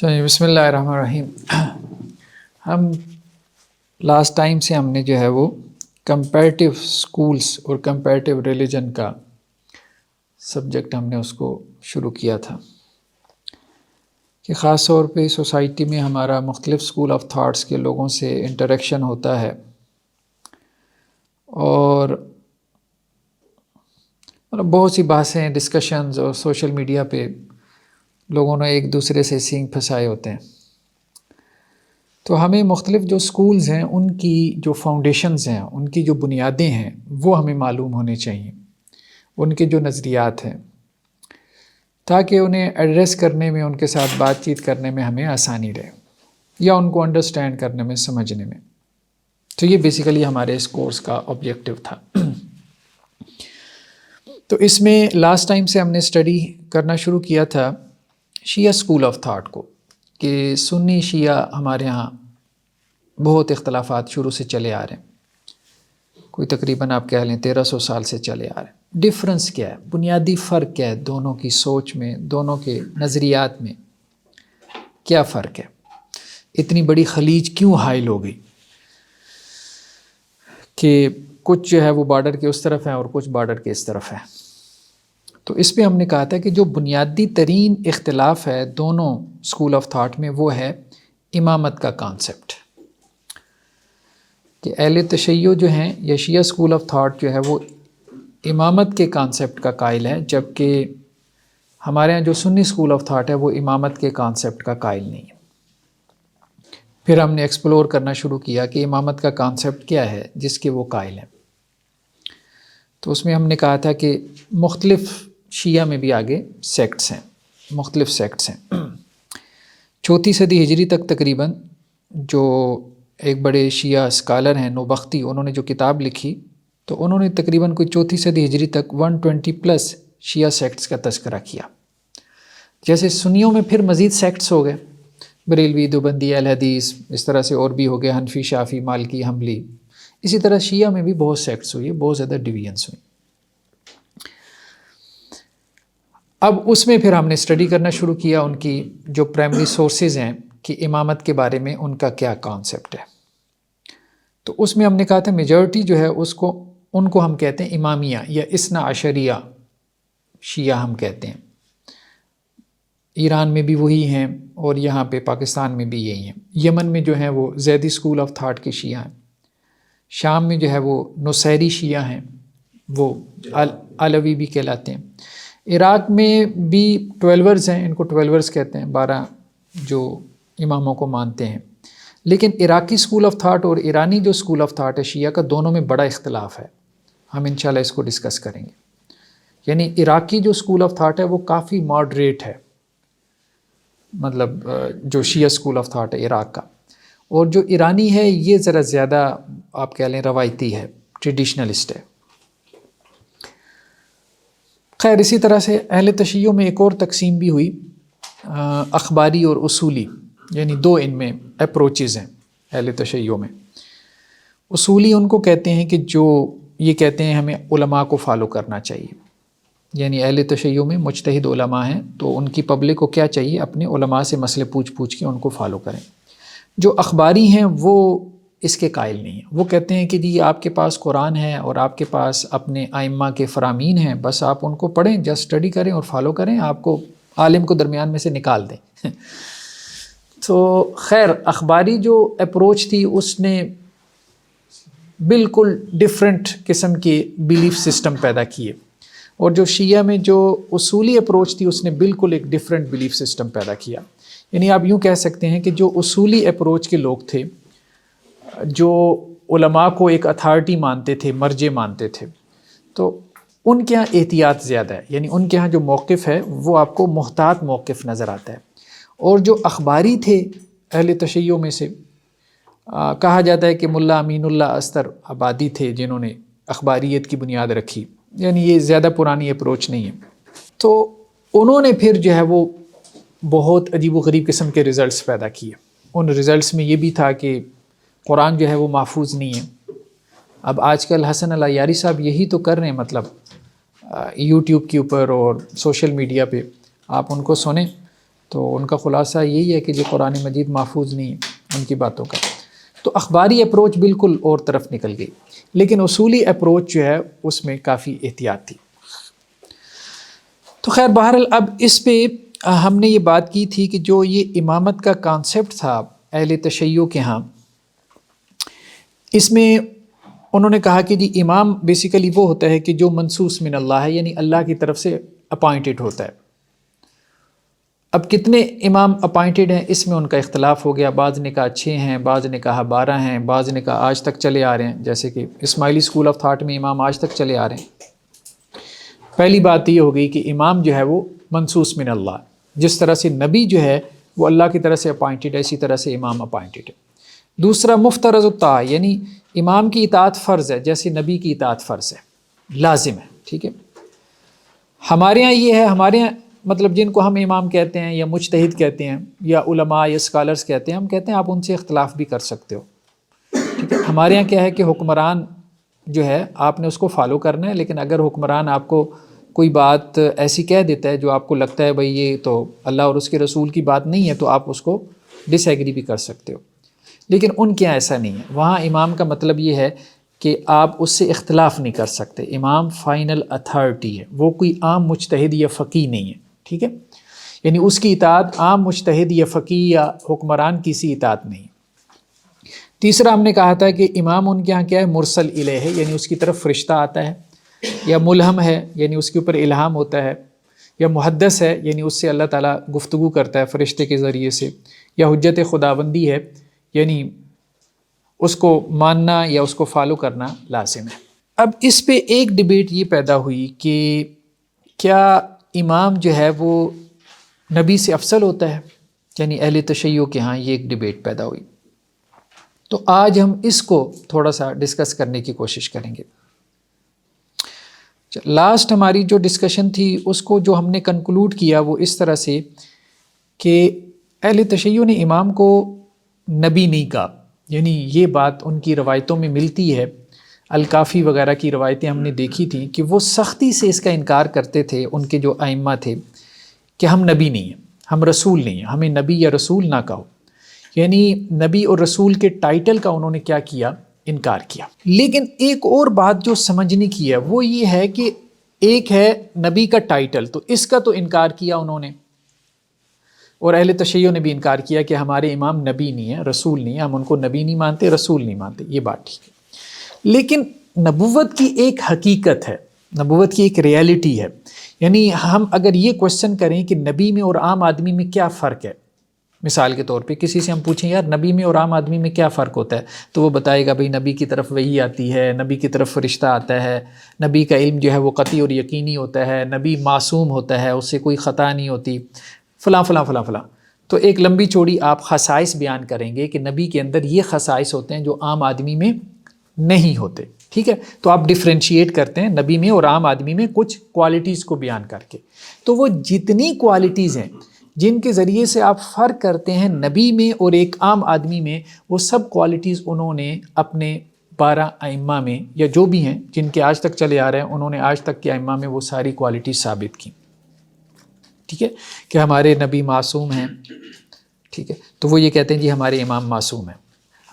بسم اللہ الرحمن الرحیم۔ ہم لاسٹ ٹائم سے ہم نے جو ہے وہ کمپیریٹیو سکولز اور کمپیریٹیو ریلیجن کا سبجیکٹ ہم نے اس کو شروع کیا تھا کہ خاص طور پہ سوسائٹی میں ہمارا مختلف اسکول آف تھاٹس کے لوگوں سے انٹریکشن ہوتا ہے اور بہت سی بحثیں ڈسکشنز اور سوشل میڈیا پہ لوگوں نے ایک دوسرے سے سینگ پھنسائے ہوتے ہیں۔ تو ہمیں مختلف جو سکولز ہیں ان کی جو فاؤنڈیشنز ہیں، ان کی جو بنیادیں ہیں وہ ہمیں معلوم ہونے چاہیے، ان کے جو نظریات ہیں، تاکہ انہیں ایڈریس کرنے میں، ان کے ساتھ بات چیت کرنے میں ہمیں آسانی رہے یا ان کو انڈرسٹینڈ کرنے میں، سمجھنے میں۔ تو یہ بیسیکلی ہمارے اس کورس کا آبجیکٹیو تھا۔ تو اس میں لاسٹ ٹائم سے ہم نے اسٹڈی کرنا شروع کیا تھا شیعہ اسکول آف تھاٹ کو، کہ سنی شیعہ ہمارے ہاں بہت اختلافات شروع سے چلے آ رہے ہیں، کوئی تقریباً آپ کہہ لیں 1300 سال سے چلے آ رہے ہیں۔ ڈفرنس کیا ہے، بنیادی فرق کیا ہے دونوں کی سوچ میں، دونوں کے نظریات میں کیا فرق ہے؟ اتنی بڑی خلیج کیوں حائل ہو گئی کہ کچھ جو ہے وہ بارڈر کے اس طرف ہیں اور کچھ بارڈر کے اس طرف ہیں؟ تو اس پہ ہم نے کہا تھا کہ جو بنیادی ترین اختلاف ہے دونوں اسکول آف تھاٹ میں وہ ہے امامت کا کانسیپٹ، کہ اہل تشیع جو ہیں یا شیعہ اسکول آف تھاٹ جو ہے وہ امامت کے کانسیپٹ کا قائل ہے، جبکہ ہمارے یہاں جو سنی اسکول آف تھاٹ ہے وہ امامت کے کانسیپٹ کا قائل نہیں ہے۔ پھر ہم نے ایکسپلور کرنا شروع کیا کہ امامت کا کانسیپٹ کیا ہے جس کے وہ قائل ہیں۔ تو اس میں ہم نے کہا تھا کہ مختلف شیعہ میں بھی آگے سیکٹس ہیں، مختلف سیکٹس ہیں۔ 4 صدی ہجری تک تقریباً جو ایک بڑے شیعہ اسکالر ہیں نوبختی، انہوں نے جو کتاب لکھی تو انہوں نے تقریباً کوئی 4 صدی ہجری تک 120+ شیعہ سیکٹس کا تذکرہ کیا۔ جیسے سنیوں میں پھر مزید سیکٹس ہو گئے، بریلوی، دیوبندی، اہل حدیث، اس طرح سے اور بھی ہو گئے، حنفی، شافعی، مالکی، حنبلی۔ اسی طرح شیعہ میں بھی بہت سیکٹس ہوئی، بہت زیادہ ڈویژنس ہوئی۔ اب اس میں پھر ہم نے اسٹڈی کرنا شروع کیا ان کی جو پرائمری سورسز ہیں کہ امامت کے بارے میں ان کا کیا کانسیپٹ ہے۔ تو اس میں ہم نے کہا تھا میجورٹی جو ہے ان کو ہم کہتے ہیں امامیہ یا اثنا عشریہ شیعہ ہم کہتے ہیں۔ ایران میں بھی وہی ہیں اور یہاں پہ پاکستان میں بھی یہی ہیں۔ یمن میں جو ہیں وہ زیدی اسکول آف تھاٹ کے شیعہ ہیں۔ شام میں جو ہے وہ نصیری شیعہ ہیں، وہ علوی بھی کہلاتے ہیں۔ عراق میں بھی 12ers ہیں، ان کو 12ers کہتے ہیں، 12 جو اماموں کو مانتے ہیں۔ لیکن عراقی اسکول آف تھاٹ اور ایرانی جو اسکول آف تھاٹ ہے شیعہ کا، دونوں میں بڑا اختلاف ہے۔ ہم انشاءاللہ اس کو ڈسکس کریں گے۔ یعنی عراقی جو اسکول آف تھاٹ ہے وہ کافی ماڈریٹ ہے، مطلب جو شیعہ اسکول آف تھاٹ ہے عراق کا، اور جو ایرانی ہے یہ ذرا زیادہ آپ کہہ لیں روایتی ہے، ٹریڈیشنلسٹ ہے۔ خیر اسی طرح سے اہل تشیع میں ایک اور تقسیم بھی ہوئی، اخباری اور اصولی، یعنی 2 ان میں اپروچز ہیں اہل تشیع میں۔ اصولی ان کو کہتے ہیں کہ جو یہ کہتے ہیں ہمیں علماء کو فالو کرنا چاہیے، یعنی اہل تشیع میں مجتہد علماء ہیں تو ان کی پبلک کو کیا چاہیے، اپنے علماء سے مسئلے پوچھ کے ان کو فالو کریں۔ جو اخباری ہیں وہ اس کے قائل نہیں ہیں، وہ کہتے ہیں کہ جی آپ کے پاس قرآن ہے اور آپ کے پاس اپنے ائمہ کے فرامین ہیں، بس آپ ان کو پڑھیں، جسٹ اسٹڈی کریں اور فالو کریں، آپ کو عالم کو درمیان میں سے نکال دیں۔ تو خیر اخباری جو اپروچ تھی اس نے بالکل ڈیفرنٹ قسم کے بیلیف سسٹم پیدا کیے، اور جو شیعہ میں جو اصولی اپروچ تھی اس نے بالکل ایک ڈیفرنٹ بیلیف سسٹم پیدا کیا۔ یعنی آپ یوں کہہ سکتے ہیں کہ جو اصولی اپروچ کے لوگ تھے، جو علماء کو ایک اتھارٹی مانتے تھے، مرجع مانتے تھے، تو ان کے ہاں احتیاط زیادہ ہے، یعنی ان کے ہاں جو موقف ہے وہ آپ کو محتاط موقف نظر آتا ہے۔ اور جو اخباری تھے اہل تشیع میں سے، کہا جاتا ہے کہ ملا امین اللہ استر آبادی تھے جنہوں نے اخباریت کی بنیاد رکھی، یعنی یہ زیادہ پرانی اپروچ نہیں ہے۔ تو انہوں نے پھر جو ہے وہ بہت عجیب و غریب قسم کے رزلٹس پیدا کیے۔ ان رزلٹس میں یہ بھی تھا کہ قرآن جو ہے وہ محفوظ نہیں ہے۔ اب آج کل حسن العیاری صاحب یہی تو کر رہے ہیں، مطلب یوٹیوب کے اوپر اور سوشل میڈیا پہ آپ ان کو سنیں تو ان کا خلاصہ یہی ہے کہ جو قرآن مجید محفوظ نہیں ہے ان کی باتوں کا. تو اخباری اپروچ بالکل اور طرف نکل گئی، لیکن اصولی اپروچ جو ہے اس میں کافی احتیاط تھی. تو خیر بہرحال اب اس پہ ہم نے یہ بات کی تھی کہ جو یہ امامت کا کانسیپٹ تھا اہل تشیع کے ہاں، اس میں انہوں نے کہا کہ جی امام بیسیکلی وہ ہوتا ہے کہ جو منصوص من اللہ ہے، یعنی اللہ کی طرف سے اپائنٹڈ ہوتا ہے. اب کتنے امام اپائنٹڈ ہیں اس میں ان کا اختلاف ہو گیا، بعض نے کہا 6 ہیں، بعض نے کہا 12 ہیں، بعض نے کہا آج تک چلے آ رہے ہیں، جیسے کہ اسماعیلی اسکول آف تھاٹ میں امام آج تک چلے آ رہے ہیں. پہلی بات یہ ہو گئی کہ امام جو ہے وہ منصوص من اللہ، جس طرح سے نبی جو ہے وہ اللہ کی طرف سے اپائنٹڈ ہے، اسی طرح سے امام اپائنٹڈ ہے. دوسرا مفترض الطاعہ، یعنی امام کی اطاعت فرض ہے جیسے نبی کی اطاعت فرض ہے، لازم ہے. ٹھیک ہے، ہمارے ہاں یہ ہے، ہمارے ہاں مطلب جن کو ہم امام کہتے ہیں یا مجتہد کہتے ہیں یا علماء یا اسکالرز کہتے ہیں، ہم کہتے ہیں آپ ان سے اختلاف بھی کر سکتے ہو. ٹھیک ہے، ہمارے ہاں کیا ہے کہ حکمران جو ہے آپ نے اس کو فالو کرنا ہے، لیکن اگر حکمران آپ کو کوئی بات ایسی کہہ دیتا ہے جو آپ کو لگتا ہے بھئی یہ تو اللہ اور اس کے رسول کی بات نہیں ہے، تو آپ اس کو ڈس ایگری بھی کر سکتے ہو. لیکن ان کے ایسا نہیں ہے، وہاں امام کا مطلب یہ ہے کہ آپ اس سے اختلاف نہیں کر سکتے. امام فائنل اتھارٹی ہے، وہ کوئی عام مجتہد یا فقیہ نہیں ہے. ٹھیک ہے، یعنی اس کی اطاعت عام مجتہد یا فقیہ یا حکمران کی سی اطاعت نہیں. تیسرا ہم نے کہا تھا کہ امام ان کے ہاں کیا ہے، مرسل الیہ ہے، یعنی اس کی طرف فرشتہ آتا ہے، یا ملہم ہے یعنی اس کے اوپر الہام ہوتا ہے، یا محدث ہے یعنی اس سے اللہ تعالیٰ گفتگو کرتا ہے فرشتے کے ذریعے سے، یا حجت خداوندی ہے یعنی اس کو ماننا یا اس کو فالو کرنا لازم ہے. اب اس پہ ایک ڈبیٹ یہ پیدا ہوئی کہ کیا امام جو ہے وہ نبی سے افضل ہوتا ہے، یعنی اہل تشیع کے ہاں یہ ایک ڈبیٹ پیدا ہوئی. تو آج ہم اس کو تھوڑا سا ڈسکس کرنے کی کوشش کریں گے. لاسٹ ہماری جو ڈسکشن تھی اس کو جو ہم نے کنکلوڈ کیا وہ اس طرح سے کہ اہل تشیع نے امام کو نبی نہیں کہا، یعنی یہ بات ان کی روایتوں میں ملتی ہے. الکافی وغیرہ کی روایتیں ہم نے دیکھی تھیں کہ وہ سختی سے اس کا انکار کرتے تھے، ان کے جو ائمہ تھے، کہ ہم نبی نہیں ہیں، ہم رسول نہیں ہیں، ہمیں نبی یا رسول نہ کہو. یعنی نبی اور رسول کے ٹائٹل کا انہوں نے کیا کیا، انکار کیا. لیکن ایک اور بات جو سمجھنے کی ہے وہ یہ ہے کہ ایک ہے نبی کا ٹائٹل، تو اس کا تو انکار کیا انہوں نے، اور اہل تشیع نے بھی انکار کیا کہ ہمارے امام نبی نہیں ہیں، رسول نہیں ہیں، ہم ان کو نبی نہیں مانتے، رسول نہیں مانتے. یہ بات ٹھیک ہے، لیکن نبوت کی ایک حقیقت ہے، نبوت کی ایک ریالٹی ہے. یعنی ہم اگر یہ کوشچن کریں کہ نبی میں اور عام آدمی میں کیا فرق ہے، مثال کے طور پہ کسی سے ہم پوچھیں یار نبی میں اور عام آدمی میں کیا فرق ہوتا ہے، تو وہ بتائے گا بھئی نبی کی طرف وحی آتی ہے، نبی کی طرف فرشتہ آتا ہے، نبی کا علم جو ہے وہ قطعی اور یقینی ہوتا ہے، نبی معصوم ہوتا ہے، اس سے کوئی خطا نہیں ہوتی، فلاں فلاں فلاں فلاں. تو ایک لمبی چوڑی آپ خصائص بیان کریں گے کہ نبی کے اندر یہ خصائص ہوتے ہیں جو عام آدمی میں نہیں ہوتے. ٹھیک ہے، تو آپ ڈفرینشیٹ کرتے ہیں نبی میں اور عام آدمی میں کچھ کوالٹیز کو بیان کر کے. تو وہ جتنی کوالٹیز ہیں جن کے ذریعے سے آپ فرق کرتے ہیں نبی میں اور ایک عام آدمی میں، وہ سب کوالٹیز انہوں نے اپنے 12 ائمہ میں یا جو بھی ہیں جن کے آج تک چلے آ رہے ہیں، انہوں نے آج تک کے ائمہ میں وہ ساری کوالٹیز ثابت کی. ٹھیک ہے، کہ ہمارے نبی معصوم ہیں. ٹھیک ہے، تو وہ یہ کہتے ہیں جی ہمارے امام معصوم ہیں.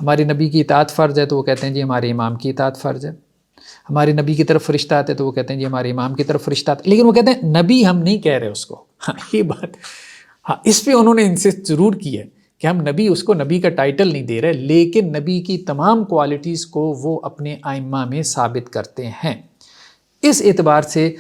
ہمارے نبی کی اطاعت فرض ہے تو وہ کہتے ہیں جی ہمارے امام کی اطاعت فرض ہے. ہمارے نبی کی طرف فرشتہ آتے تو وہ کہتے ہیں جی ہمارے امام کی طرف فرشتہ آتے، لیکن وہ کہتے ہیں نبی ہم نہیں کہہ رہے اس کو. ہاں یہ بات، ہاں اس پہ انہوں نے انسسٹ ضرور کی ہے کہ ہم نبی، اس کو نبی کا ٹائٹل نہیں دے رہے، لیکن نبی کی تمام کوالٹیز کو وہ اپنے ائمہ میں ثابت کرتے ہیں. اس اعتبار سے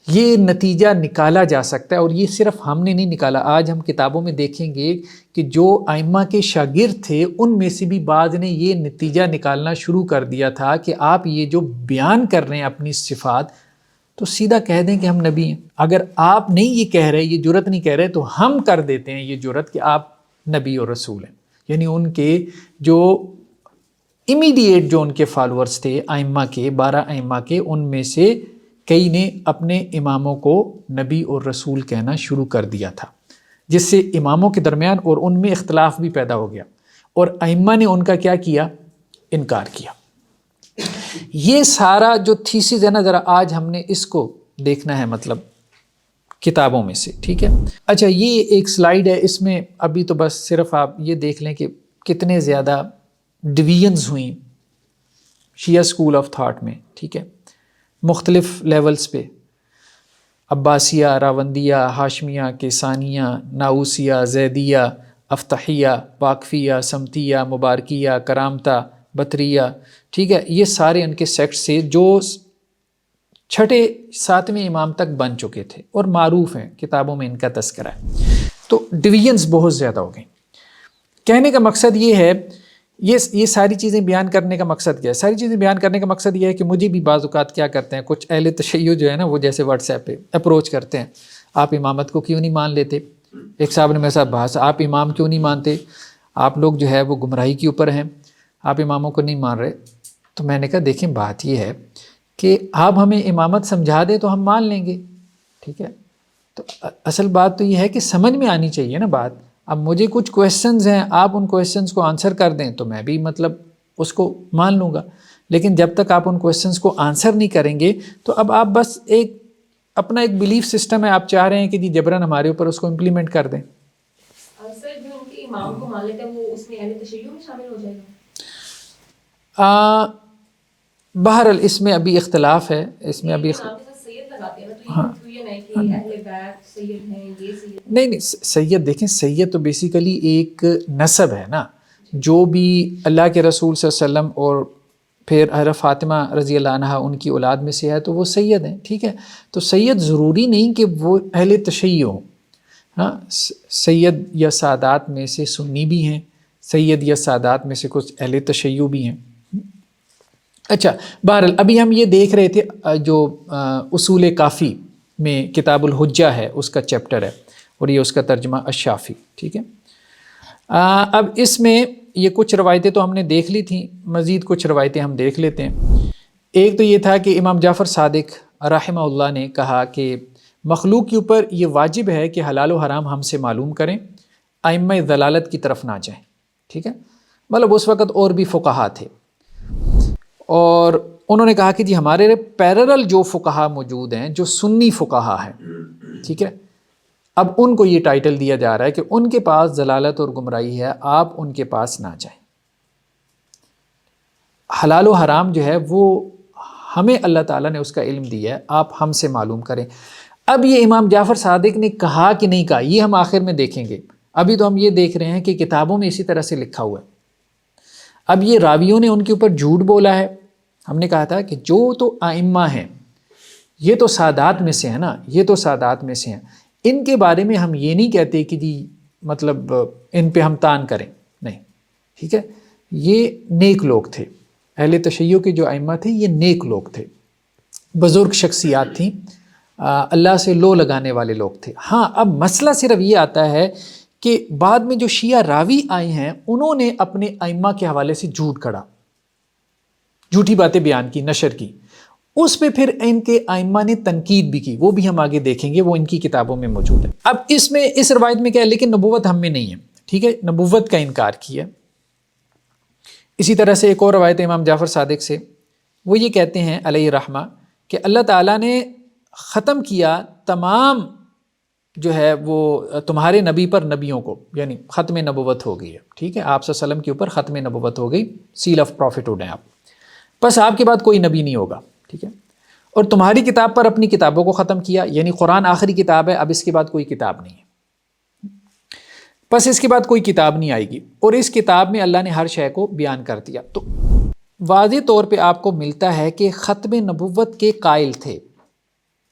یہ نتیجہ نکالا جا سکتا ہے، اور یہ صرف ہم نے نہیں نکالا. آج ہم کتابوں میں دیکھیں گے کہ جو ائمہ کے شاگرد تھے ان میں سے بھی بعض نے یہ نتیجہ نکالنا شروع کر دیا تھا کہ آپ یہ جو بیان کر رہے ہیں اپنی صفات، تو سیدھا کہہ دیں کہ ہم نبی ہیں. اگر آپ نہیں یہ کہہ رہے، یہ جرت نہیں کہہ رہے، تو ہم کر دیتے ہیں یہ جرت کہ آپ نبی اور رسول ہیں. یعنی ان کے جو امیڈیٹ جو ان کے فالورز تھے ائمہ کے، 12 ائمہ کے، ان میں سے کئی نے اپنے اماموں کو نبی اور رسول کہنا شروع کر دیا تھا، جس سے اماموں کے درمیان اور ان میں اختلاف بھی پیدا ہو گیا، اور ائمہ نے ان کا کیا کیا، انکار کیا. یہ سارا جو تھیسز ہے نا، ذرا آج ہم نے اس کو دیکھنا ہے، مطلب کتابوں میں سے، ٹھیک ہے۔ اچھا یہ ایک سلائیڈ ہے، اس میں ابھی تو بس صرف آپ یہ دیکھ لیں کہ کتنے زیادہ ڈویژنز ہوئیں شیعہ اسکول آف تھاٹ میں، ٹھیک ہے، مختلف لیولز پہ، عباسیہ، راوندیہ، ہاشمیہ، کیسانیہ، ناؤسیہ، زیدیہ، افتحیہ، واقفیہ، سمتیہ، مبارکیہ، کرامتہ، بطریہ، ٹھیک ہے، یہ سارے ان کے سیکٹ سے جو چھٹے ساتویں امام تک بن چکے تھے اور معروف ہیں، کتابوں میں ان کا تذکرہ ہے۔ تو ڈویژنز بہت زیادہ ہو گئیں۔ کہنے کا مقصد یہ ہے، یہ ساری چیزیں بیان کرنے کا مقصد کیا ہے؟ ساری چیزیں بیان کرنے کا مقصد یہ ہے کہ مجھے بھی بعض اوقات کیا کرتے ہیں کچھ اہل تشیع جو ہے نا، وہ جیسے واٹس ایپ پہ اپروچ کرتے ہیں، آپ امامت کو کیوں نہیں مان لیتے؟ ایک صاحب نے میرے ساتھ بحث، آپ امام کیوں نہیں مانتے؟ آپ لوگ جو ہے وہ گمراہی کے اوپر ہیں، آپ اماموں کو نہیں مان رہے۔ تو میں نے کہا دیکھیں بات یہ ہے کہ آپ ہمیں امامت سمجھا دیں تو ہم مان لیں گے، ٹھیک ہے، تو اصل بات تو یہ ہے کہ سمجھ میں آنی چاہیے نا بات۔ اب مجھے کچھ کویسچنز ہیں، آپ ان کویسچنز کو آنسر کر دیں تو میں بھی مطلب اس کو مان لوں گا، لیکن جب تک آپ ان کویسچنز کو آنسر نہیں کریں گے تو اب آپ بس ایک اپنا ایک بلیف سسٹم ہے، آپ چاہ رہے ہیں کہ جی جبراً ہمارے اوپر اس کو امپلیمنٹ کر دیں۔ سر جو ان کے امام کو مان لیتے ہیں وہ اس میں اہل تشیع میں شامل ہو جائے گا؟ بہرحال اس میں ابھی اختلاف ہے، اس میں ابھی نہیں سید، دیکھیں سید تو بیسیکلی ایک نسب ہے نا، جو بھی اللہ کے رسول صلی اللہ علیہ وسلم اور پھر حضرت فاطمہ رضی اللہ عنہا ان کی اولاد میں سے ہے تو وہ سید ہیں، ٹھیک ہے۔ تو سید ضروری نہیں کہ وہ اہل تشیع ہوں، ہاں، سید یا سادات میں سے سنی بھی ہیں، سید یا سادات میں سے کچھ اہل تشیع بھی ہیں۔ اچھا بہرحال ابھی ہم یہ دیکھ رہے تھے جو اصول کافی میں کتاب الحجہ ہے اس کا چیپٹر ہے، اور یہ اس کا ترجمہ الشافی، ٹھیک ہے۔ اب اس میں یہ کچھ روایتیں تو ہم نے دیکھ لی تھیں، مزید کچھ روایتیں ہم دیکھ لیتے ہیں۔ ایک تو یہ تھا کہ امام جعفر صادق رحمہ اللہ نے کہا کہ مخلوق کے اوپر یہ واجب ہے کہ حلال و حرام ہم سے معلوم کریں، ائمہ ضلالت کی طرف نہ جائیں، ٹھیک ہے۔ مطلب اس وقت اور بھی فقہا تھے، اور انہوں نے کہا کہ جی ہمارے پیرلل جو فقہا موجود ہیں جو سنی فقہا ہیں، ٹھیک ہے، اب ان کو یہ ٹائٹل دیا جا رہا ہے کہ ان کے پاس ضلالت اور گمراہی ہے، آپ ان کے پاس نہ جائیں۔ حلال و حرام جو ہے وہ ہمیں اللہ تعالیٰ نے اس کا علم دیا ہے، آپ ہم سے معلوم کریں۔ اب یہ امام جعفر صادق نے کہا کہ نہیں کہا، یہ ہم آخر میں دیکھیں گے، ابھی تو ہم یہ دیکھ رہے ہیں کہ کتابوں میں اسی طرح سے لکھا ہوا ہے۔ اب یہ راویوں نے ان کے اوپر جھوٹ بولا ہے۔ ہم نے کہا تھا کہ جو تو ائمہ ہیں یہ تو سادات میں سے ہیں نا، یہ تو سادات میں سے ہیں، ان کے بارے میں ہم یہ نہیں کہتے کہ جی مطلب ان پہ ہم تان کریں، نہیں، ٹھیک ہے، یہ نیک لوگ تھے، اہل تشیع کے جو ائمہ تھے یہ نیک لوگ تھے، بزرگ شخصیات تھیں، اللہ سے لو لگانے والے لوگ تھے۔ ہاں اب مسئلہ صرف یہ آتا ہے کہ بعد میں جو شیعہ راوی آئے ہیں انہوں نے اپنے ائمہ کے حوالے سے جھوٹ کھڑا، جھوٹی باتیں بیان کی، نشر کی، اس پہ پھر ان کے ائمہ نے تنقید بھی کی، وہ بھی ہم آگے دیکھیں گے، وہ ان کی کتابوں میں موجود ہے۔ اب اس میں اس روایت میں کیا ہے، لیکن نبوت ہم میں نہیں ہے، ٹھیک ہے، نبوت کا انکار کیا۔ اسی طرح سے ایک اور روایت امام جعفر صادق سے، وہ یہ کہتے ہیں علیہ رحمہ کہ اللہ تعالیٰ نے ختم کیا تمام جو ہے وہ تمہارے نبی پر نبیوں کو، یعنی ختم نبوت ہو گئی ہے، ٹھیک ہے، آپ صلی اللہ علیہ وسلم کے اوپر ختم نبوت ہو گئی، سیل آف پروفٹ ہو گئے آپ، بس آپ کے بعد کوئی نبی نہیں ہوگا، ٹھیک ہے، اور تمہاری کتاب پر اپنی کتابوں کو ختم کیا، یعنی قرآن آخری کتاب ہے، اب اس کے بعد کوئی کتاب نہیں ہے، بس اس کے بعد کوئی کتاب نہیں آئے گی، اور اس کتاب میں اللہ نے ہر شے کو بیان کر دیا۔ تو واضح طور پہ آپ کو ملتا ہے کہ ختم نبوت کے قائل تھے،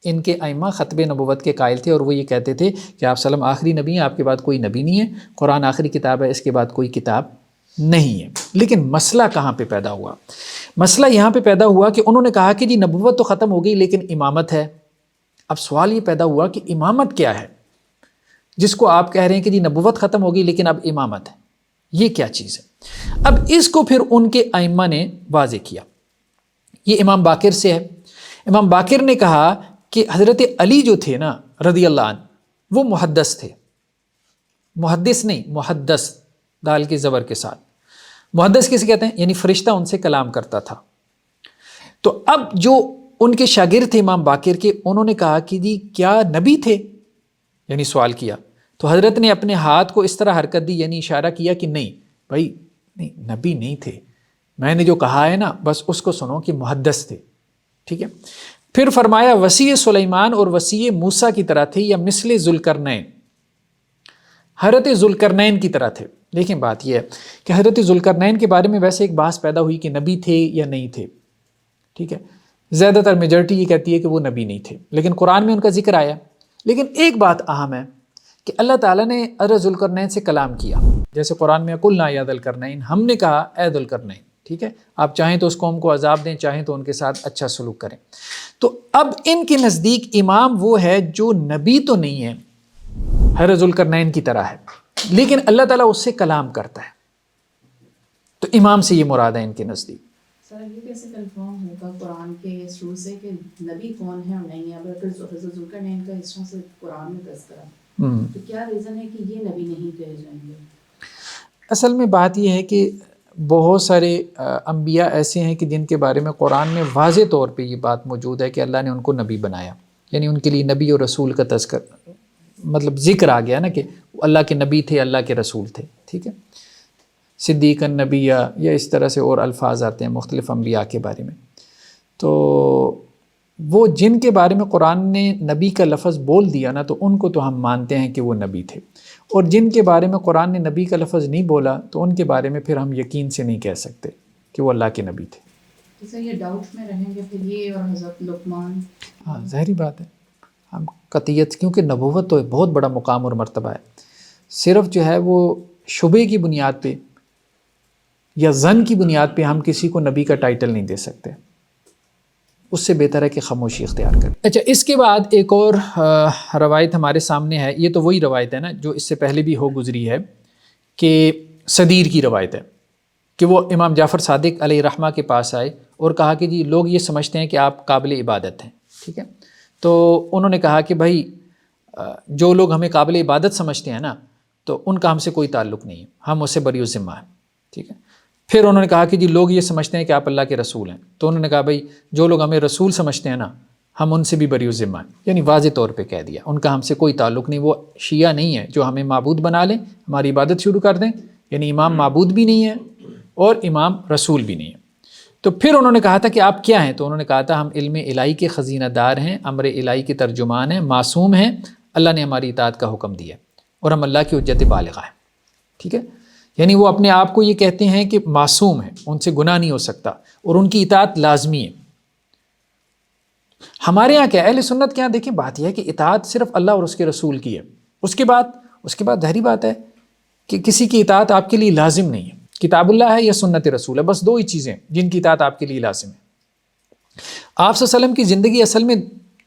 ان کے ائمہ ختم نبوت کے قائل تھے، اور وہ یہ کہتے تھے کہ آپ صلی اللہ علیہ وسلم آخری نبی ہیں، آپ کے بعد کوئی نبی نہیں ہے، قرآن آخری کتاب ہے، اس کے بعد کوئی کتاب نہیں ہے۔ لیکن مسئلہ کہاں پہ پیدا ہوا؟ مسئلہ یہاں پہ پیدا ہوا کہ انہوں نے کہا کہ جی نبوت تو ختم ہو گئی لیکن امامت ہے۔ اب سوال یہ پیدا ہوا کہ امامت کیا ہے، جس کو آپ کہہ رہے ہیں کہ جی نبوت ختم ہو گئی لیکن اب امامت ہے، یہ کیا چیز ہے؟ اب اس کو پھر ان کے ائمہ نے واضح کیا۔ یہ امام باقر سے ہے۔ امام باقر نے کہا کہ حضرت علی جو تھے نا رضی اللہ عنہ، وہ محدث تھے، محدث نہیں، محدث، دال کے زبر کے ساتھ۔ محدث کسے کہتے ہیں؟ یعنی فرشتہ ان سے کلام کرتا تھا۔ تو اب جو ان کے شاگرد تھے امام باقر کے، انہوں نے کہا کہ جی کیا نبی تھے؟ یعنی سوال کیا، تو حضرت نے اپنے ہاتھ کو اس طرح حرکت دی، یعنی اشارہ کیا کہ نہیں بھائی نہیں، نبی نہیں تھے، میں نے جو کہا ہے نا بس اس کو سنو کہ محدث تھے، ٹھیک ہے۔ پھر فرمایا وصی سلیمان اور وصی موسیٰ کی طرح تھے، یا مثل ذوالقرنین، حضرت ذوالقرنین کی طرح تھے۔ لیکن بات یہ ہے کہ حضرت ذوالقرنین کے بارے میں ویسے ایک بحث پیدا ہوئی کہ نبی تھے یا نہیں تھے، ٹھیک ہے۔ زیادہ تر میجورٹی یہ کہتی ہے کہ وہ نبی نہیں تھے، لیکن قرآن میں ان کا ذکر آیا۔ لیکن ایک بات اہم ہے کہ اللہ تعالیٰ نے حضرت ذوالقرنین سے کلام کیا، جیسے قرآن میں قلنا یا ذوالقرنین، ہم نے کہا اے ذوالقرنین، ٹھیک ہے، آپ چاہیں تو اس قوم کو عذاب دیں، چاہیں تو ان کے ساتھ اچھا سلوک کریں۔ تو اب ان کے نزدیک امام وہ ہے جو نبی تو نہیں ہے، حضرت ذوالقرنین کی طرح ہے، لیکن اللہ تعالیٰ اس سے کلام کرتا ہے، تو امام سے یہ مراد ہے ان کے نزدیک۔ سر یہ کیسے کنفرم ہوگا قرآن کے اس رول سے کہ نبی کون ہے اور نہیں ہے؟ اگر حضرت ذوالقرنین کا اس طرح سے قرآن میں تذکرہ تو کیا ریزن ہے کہ یہ نبی نہیں کہے جائیں گے؟ اصل میں بات یہ ہے کہ بہت سارے انبیاء ایسے ہیں کہ جن کے بارے میں قرآن میں واضح طور پہ یہ بات موجود ہے کہ اللہ نے ان کو نبی بنایا، یعنی ان کے لیے نبی اور رسول کا تذکر مطلب ذکر آ گیا نا کہ اللہ کے نبی تھے، اللہ کے رسول تھے، ٹھیک ہے، صدیق النبی یا اس طرح سے اور الفاظ آتے ہیں مختلف انبیاء کے بارے میں۔ تو وہ جن کے بارے میں قرآن نے نبی کا لفظ بول دیا نا، تو ان کو تو ہم مانتے ہیں کہ وہ نبی تھے، اور جن کے بارے میں قرآن نے نبی کا لفظ نہیں بولا تو ان کے بارے میں پھر ہم یقین سے نہیں کہہ سکتے کہ وہ اللہ کے نبی تھے۔ تو یہ ڈاؤٹ میں رہیں گے پھر یہ اور حضرت لقمان؟ ہاں ظاہری بات ہے، ہم قطعیت، کیونکہ نبوت تو بہت بڑا مقام اور مرتبہ ہے، صرف جو ہے وہ شبے کی بنیاد پہ یا ظن کی بنیاد پہ ہم کسی کو نبی کا ٹائٹل نہیں دے سکتے، اس سے بہتر ہے کہ خاموشی اختیار کریں۔ اچھا، اس کے بعد ایک اور روایت ہمارے سامنے ہے، یہ تو وہی روایت ہے نا جو اس سے پہلے بھی ہو گزری ہے، کہ صدیر کی روایت ہے کہ وہ امام جعفر صادق علیہ رحمہ کے پاس آئے اور کہا کہ جی لوگ یہ سمجھتے ہیں کہ آپ قابل عبادت ہیں، ٹھیک ہے، تو انہوں نے کہا کہ بھائی جو لوگ ہمیں قابل عبادت سمجھتے ہیں نا، تو ان کا ہم سے کوئی تعلق نہیں ہے، ہم اسے بری ذمہ ہیں، ٹھیک ہے۔ پھر انہوں نے کہا کہ جی لوگ یہ سمجھتے ہیں کہ آپ اللہ کے رسول ہیں، تو انہوں نے کہا بھائی جو لوگ ہمیں رسول سمجھتے ہیں نا، ہم ان سے بھی بری ذمہ ہیں، یعنی واضح طور پہ کہہ دیا ان کا ہم سے کوئی تعلق نہیں، وہ شیعہ نہیں ہے جو ہمیں معبود بنا لیں، ہماری عبادت شروع کر دیں، یعنی امام معبود بھی نہیں ہے اور امام رسول بھی نہیں ہے۔ تو پھر انہوں نے کہا تھا کہ آپ کیا ہیں؟ تو انہوں نے کہا تھا ہم علم الہی کے خزینہ دار ہیں، امر الہی کے ترجمان ہیں، معصوم ہیں، اللہ نے ہماری اطاعت کا حکم دیا اور ہم اللہ کی حجت بالغہ ہیں، ٹھیک ہے، یعنی وہ اپنے آپ کو یہ کہتے ہیں کہ معصوم ہیں، ان سے گناہ نہیں ہو سکتا اور ان کی اطاعت لازمی ہے۔ ہمارے یہاں کیا اہل سنت کے یہاں دیکھیں بات یہ ہے کہ اطاعت صرف اللہ اور اس کے رسول کی ہے، اس کے بعد ظاہری بات ہے کہ کسی کی اطاعت آپ کے لیے لازم نہیں ہے، کتاب اللہ ہے یا سنت رسول ہے، بس دو ہی چیزیں جن کی اطاعت آپ کے لیے لازم ہے۔ آپ صلی اللہ علیہ وسلم کی زندگی اصل میں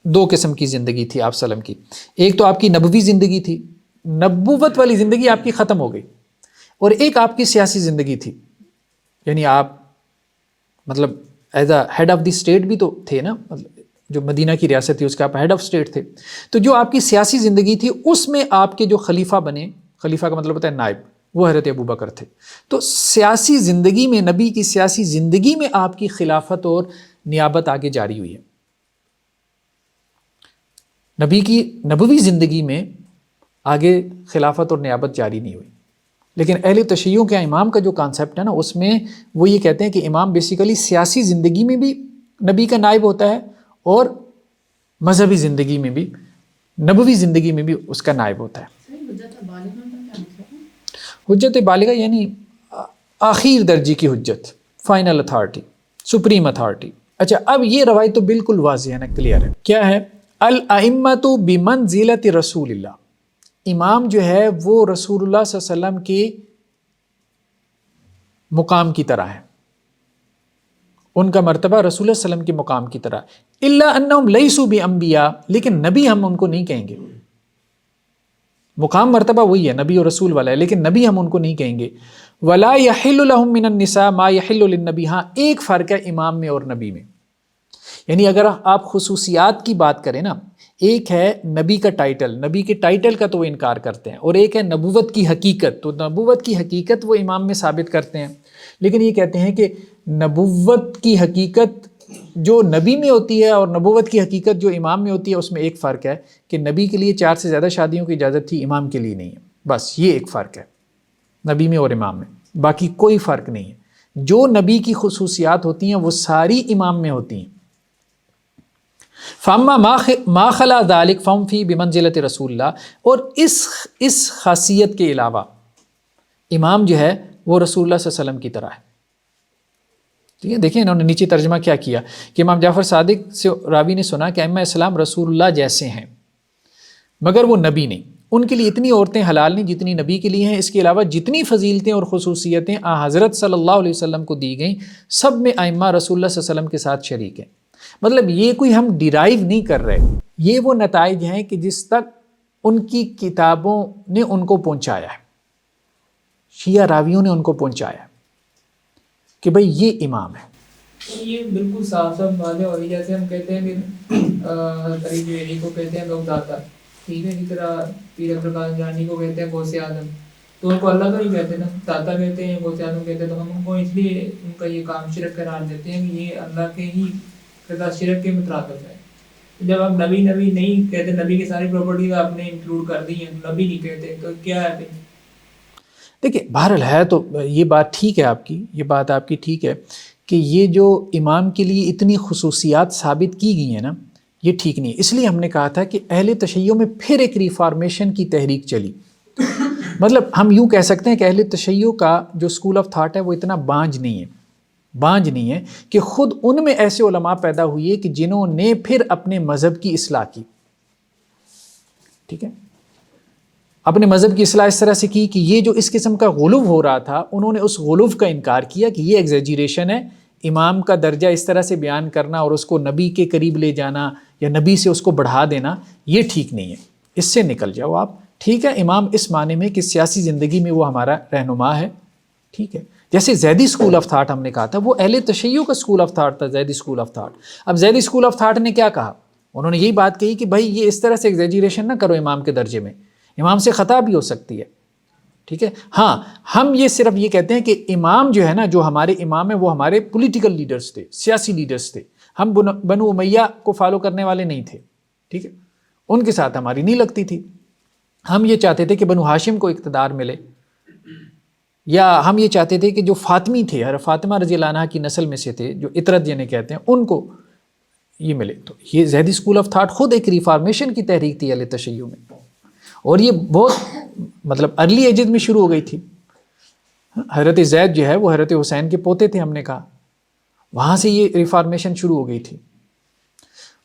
دو قسم کی زندگی تھی آپ صلی اللہ علیہ وسلم کی، ایک تو آپ کی نبوی زندگی تھی، نبوت والی زندگی آپ کی ختم ہو گئی، اور ایک آپ کی سیاسی زندگی تھی، یعنی آپ مطلب as a head of the state بھی تو تھے نا، مطلب جو مدینہ کی ریاست تھی اس کے آپ ہیڈ آف اسٹیٹ تھے، تو جو آپ کی سیاسی زندگی تھی اس میں آپ کے جو خلیفہ بنے، خلیفہ کا مطلب ہوتا ہے نائب، وہ حضرت ابوبکر تھے۔ تو سیاسی زندگی میں، نبی کی سیاسی زندگی میں آپ کی خلافت اور نیابت آگے جاری ہوئی ہے، نبی کی نبوی زندگی میں آگے خلافت اور نیابت جاری نہیں ہوئی۔ لیکن اہل تشیعوں کے امام کا جو کانسیپٹ ہے نا، اس میں وہ یہ کہتے ہیں کہ امام بیسیکلی سیاسی زندگی میں بھی نبی کا نائب ہوتا ہے اور مذہبی زندگی میں بھی، نبوی زندگی میں بھی اس کا نائب ہوتا ہے۔ حجت بالغہ یعنی آخر درجے کی حجت، فائنل اتھارٹی، سپریم اتھارٹی۔ اچھا، اب یہ روایت تو بالکل واضح ہے نا، کلیئر ہے، کیا ہے؟ الائمۃ بمنزلۃ رسول اللہ، امام جو ہے وہ رسول اللہ صلی اللہ علیہ وسلم کے مقام کی طرح ہے، ان کا مرتبہ رسول اللہ صلی اللہ علیہ وسلم کے مقام کی طرح، الا انہم لیسوا بانبیاء، لیکن نبی ہم ان کو نہیں کہیں گے، مقام مرتبہ وہی ہے نبی اور رسول والا ہے، لیکن نبی ہم ان کو نہیں کہیں گے۔ ولا یحل لهم من النساء ما یحل للنبی، ہاں ایک فرق ہے امام میں اور نبی میں، یعنی اگر آپ خصوصیات کی بات کریں نا، ایک ہے نبی کا ٹائٹل، نبی کے ٹائٹل کا تو وہ انکار کرتے ہیں، اور ایک ہے نبوت کی حقیقت، تو نبوت کی حقیقت وہ امام میں ثابت کرتے ہیں، لیکن یہ کہتے ہیں کہ نبوت کی حقیقت جو نبی میں ہوتی ہے اور نبوت کی حقیقت جو امام میں ہوتی ہے اس میں ایک فرق ہے کہ نبی کے لیے 4 سے زیادہ شادیوں کی اجازت تھی، امام کے لیے نہیں ہے، بس یہ ایک فرق ہے نبی میں اور امام میں، باقی کوئی فرق نہیں ہے۔ جو نبی کی خصوصیات ہوتی ہیں وہ ساری امام میں ہوتی ہیں۔ فَأَمَّا مَا خَلَا ذَلِكَ فَهُمْ فِي بِمَنزِلَةِ رسول اللہ، اور اس خاصیت کے علاوہ امام جو ہے وہ رسول اللہ صلی اللہ علیہ وسلم کی طرح ہے۔ ٹھیک ہے، دیکھیں انہوں نے نیچے ترجمہ کیا کیا کہ امام جعفر صادق سے راوی نے سنا کہ ائمہ اسلام رسول اللہ جیسے ہیں مگر وہ نبی نہیں، ان کے لیے اتنی عورتیں حلال نہیں جتنی نبی کے لیے ہیں، اس کے علاوہ جتنی فضیلتیں اور خصوصیتیں حضرت صلی اللہ علیہ وسلم کو دی گئیں سب میں ائمہ رسول اللہ صلی اللہ علیہ وسلم کے ساتھ شریک ہیں۔ مطلب یہ کوئی ہم ڈیرائیو نہیں کر رہے، یہ وہ نتائج ہیں کہ جس تک ان کی کتابوں نے ان کو پہنچایا ہے، شیعہ راویوں نے ان کو پہنچایا ہے کہ بھئی یہ امام ہے۔ یہ بالکل صاف صاف بات ہے، اور جیسے ہم کہتے ہیں کہ علی جویری کو کہتے ہیں لوگ داتا، ٹھیک ہے، اسی طرح پیر عبدالقادر جانی کو کہتے ہیں غوث اعظم، تو ان کو اللہ تو نہیں کہتے نا، داتا کہتے ہیں، غوث اعظم کہتے ہیں، تو ہم ان کو اس لیے ان کا یہ کام شرک قرار دیتے ہیں کہ یہ اللہ کے ہی قضا شرک کے مترادف ہے۔ جب آپ نبی نہیں کہتے، نبی کی ساری پراپرٹیز آپ نے انکلوڈ کر دی ہیں، نبی نہیں کہتے، تو کیا ہے پھر؟ دیکھیں بہرحال ہے تو یہ بات ٹھیک ہے آپ کی، یہ بات آپ کی ٹھیک ہے کہ یہ جو امام کے لیے اتنی خصوصیات ثابت کی گئی ہیں نا یہ ٹھیک نہیں ہے۔ اس لیے ہم نے کہا تھا کہ اہل تشیع میں پھر ایک ریفارمیشن کی تحریک چلی، مطلب ہم یوں کہہ سکتے ہیں کہ اہل تشیع کا جو اسکول آف تھاٹ ہے وہ اتنا بانج نہیں ہے کہ خود ان میں ایسے علماء پیدا ہوئے کہ جنہوں نے پھر اپنے مذہب کی اصلاح کی، ٹھیک ہے، اپنے مذہب کی اصلاح اس طرح سے کی کہ یہ جو اس قسم کا غلو ہو رہا تھا انہوں نے اس غلو کا انکار کیا کہ یہ ایگزیجریشن ہے، امام کا درجہ اس طرح سے بیان کرنا اور اس کو نبی کے قریب لے جانا یا نبی سے اس کو بڑھا دینا یہ ٹھیک نہیں ہے، اس سے نکل جاؤ آپ۔ ٹھیک ہے، امام اس معنی میں کہ سیاسی زندگی میں وہ ہمارا رہنما ہے، ٹھیک ہے، جیسے زیدی اسکول آف تھاٹ ہم نے کہا تھا وہ اہل تشیع کا اسکول آف تھاٹ تھا، زیدی اسکول آف تھاٹ۔ اب زیدی اسکول آف تھاٹ نے کیا کہا؟ انہوں نے یہی بات کہی کہ بھائی یہ اس طرح سے ایگزیجریشن نہ کرو امام کے درجے میں، امام سے خطا بھی ہو سکتی ہے، ٹھیک ہے۔ ہاں ہم یہ صرف یہ کہتے ہیں کہ امام جو ہے نا، جو ہمارے امام ہیں وہ ہمارے پولیٹیکل لیڈرز تھے، سیاسی لیڈرز تھے، ہم بنو امیہ کو فالو کرنے والے نہیں تھے، ٹھیک ہے، ان کے ساتھ ہماری نہیں لگتی تھی، ہم یہ چاہتے تھے کہ بنو ہاشم کو اقتدار ملے، یا ہم یہ چاہتے تھے کہ جو فاطمی تھے، حضرت فاطمہ رضی اللہ عنہ کی نسل میں سے تھے، جو اطرت جنہیں کہتے ہیں، ان کو یہ ملے۔ تو یہ زیدی اسکول آف تھاٹ خود ایک ریفارمیشن کی تحریک تھی اہل تشیع میں، اور یہ بہت مطلب ارلی ایجز میں شروع ہو گئی تھی۔ حضرت زید جو ہے وہ حضرت حسین کے پوتے تھے، ہم نے کہا وہاں سے یہ ریفارمیشن شروع ہو گئی تھی،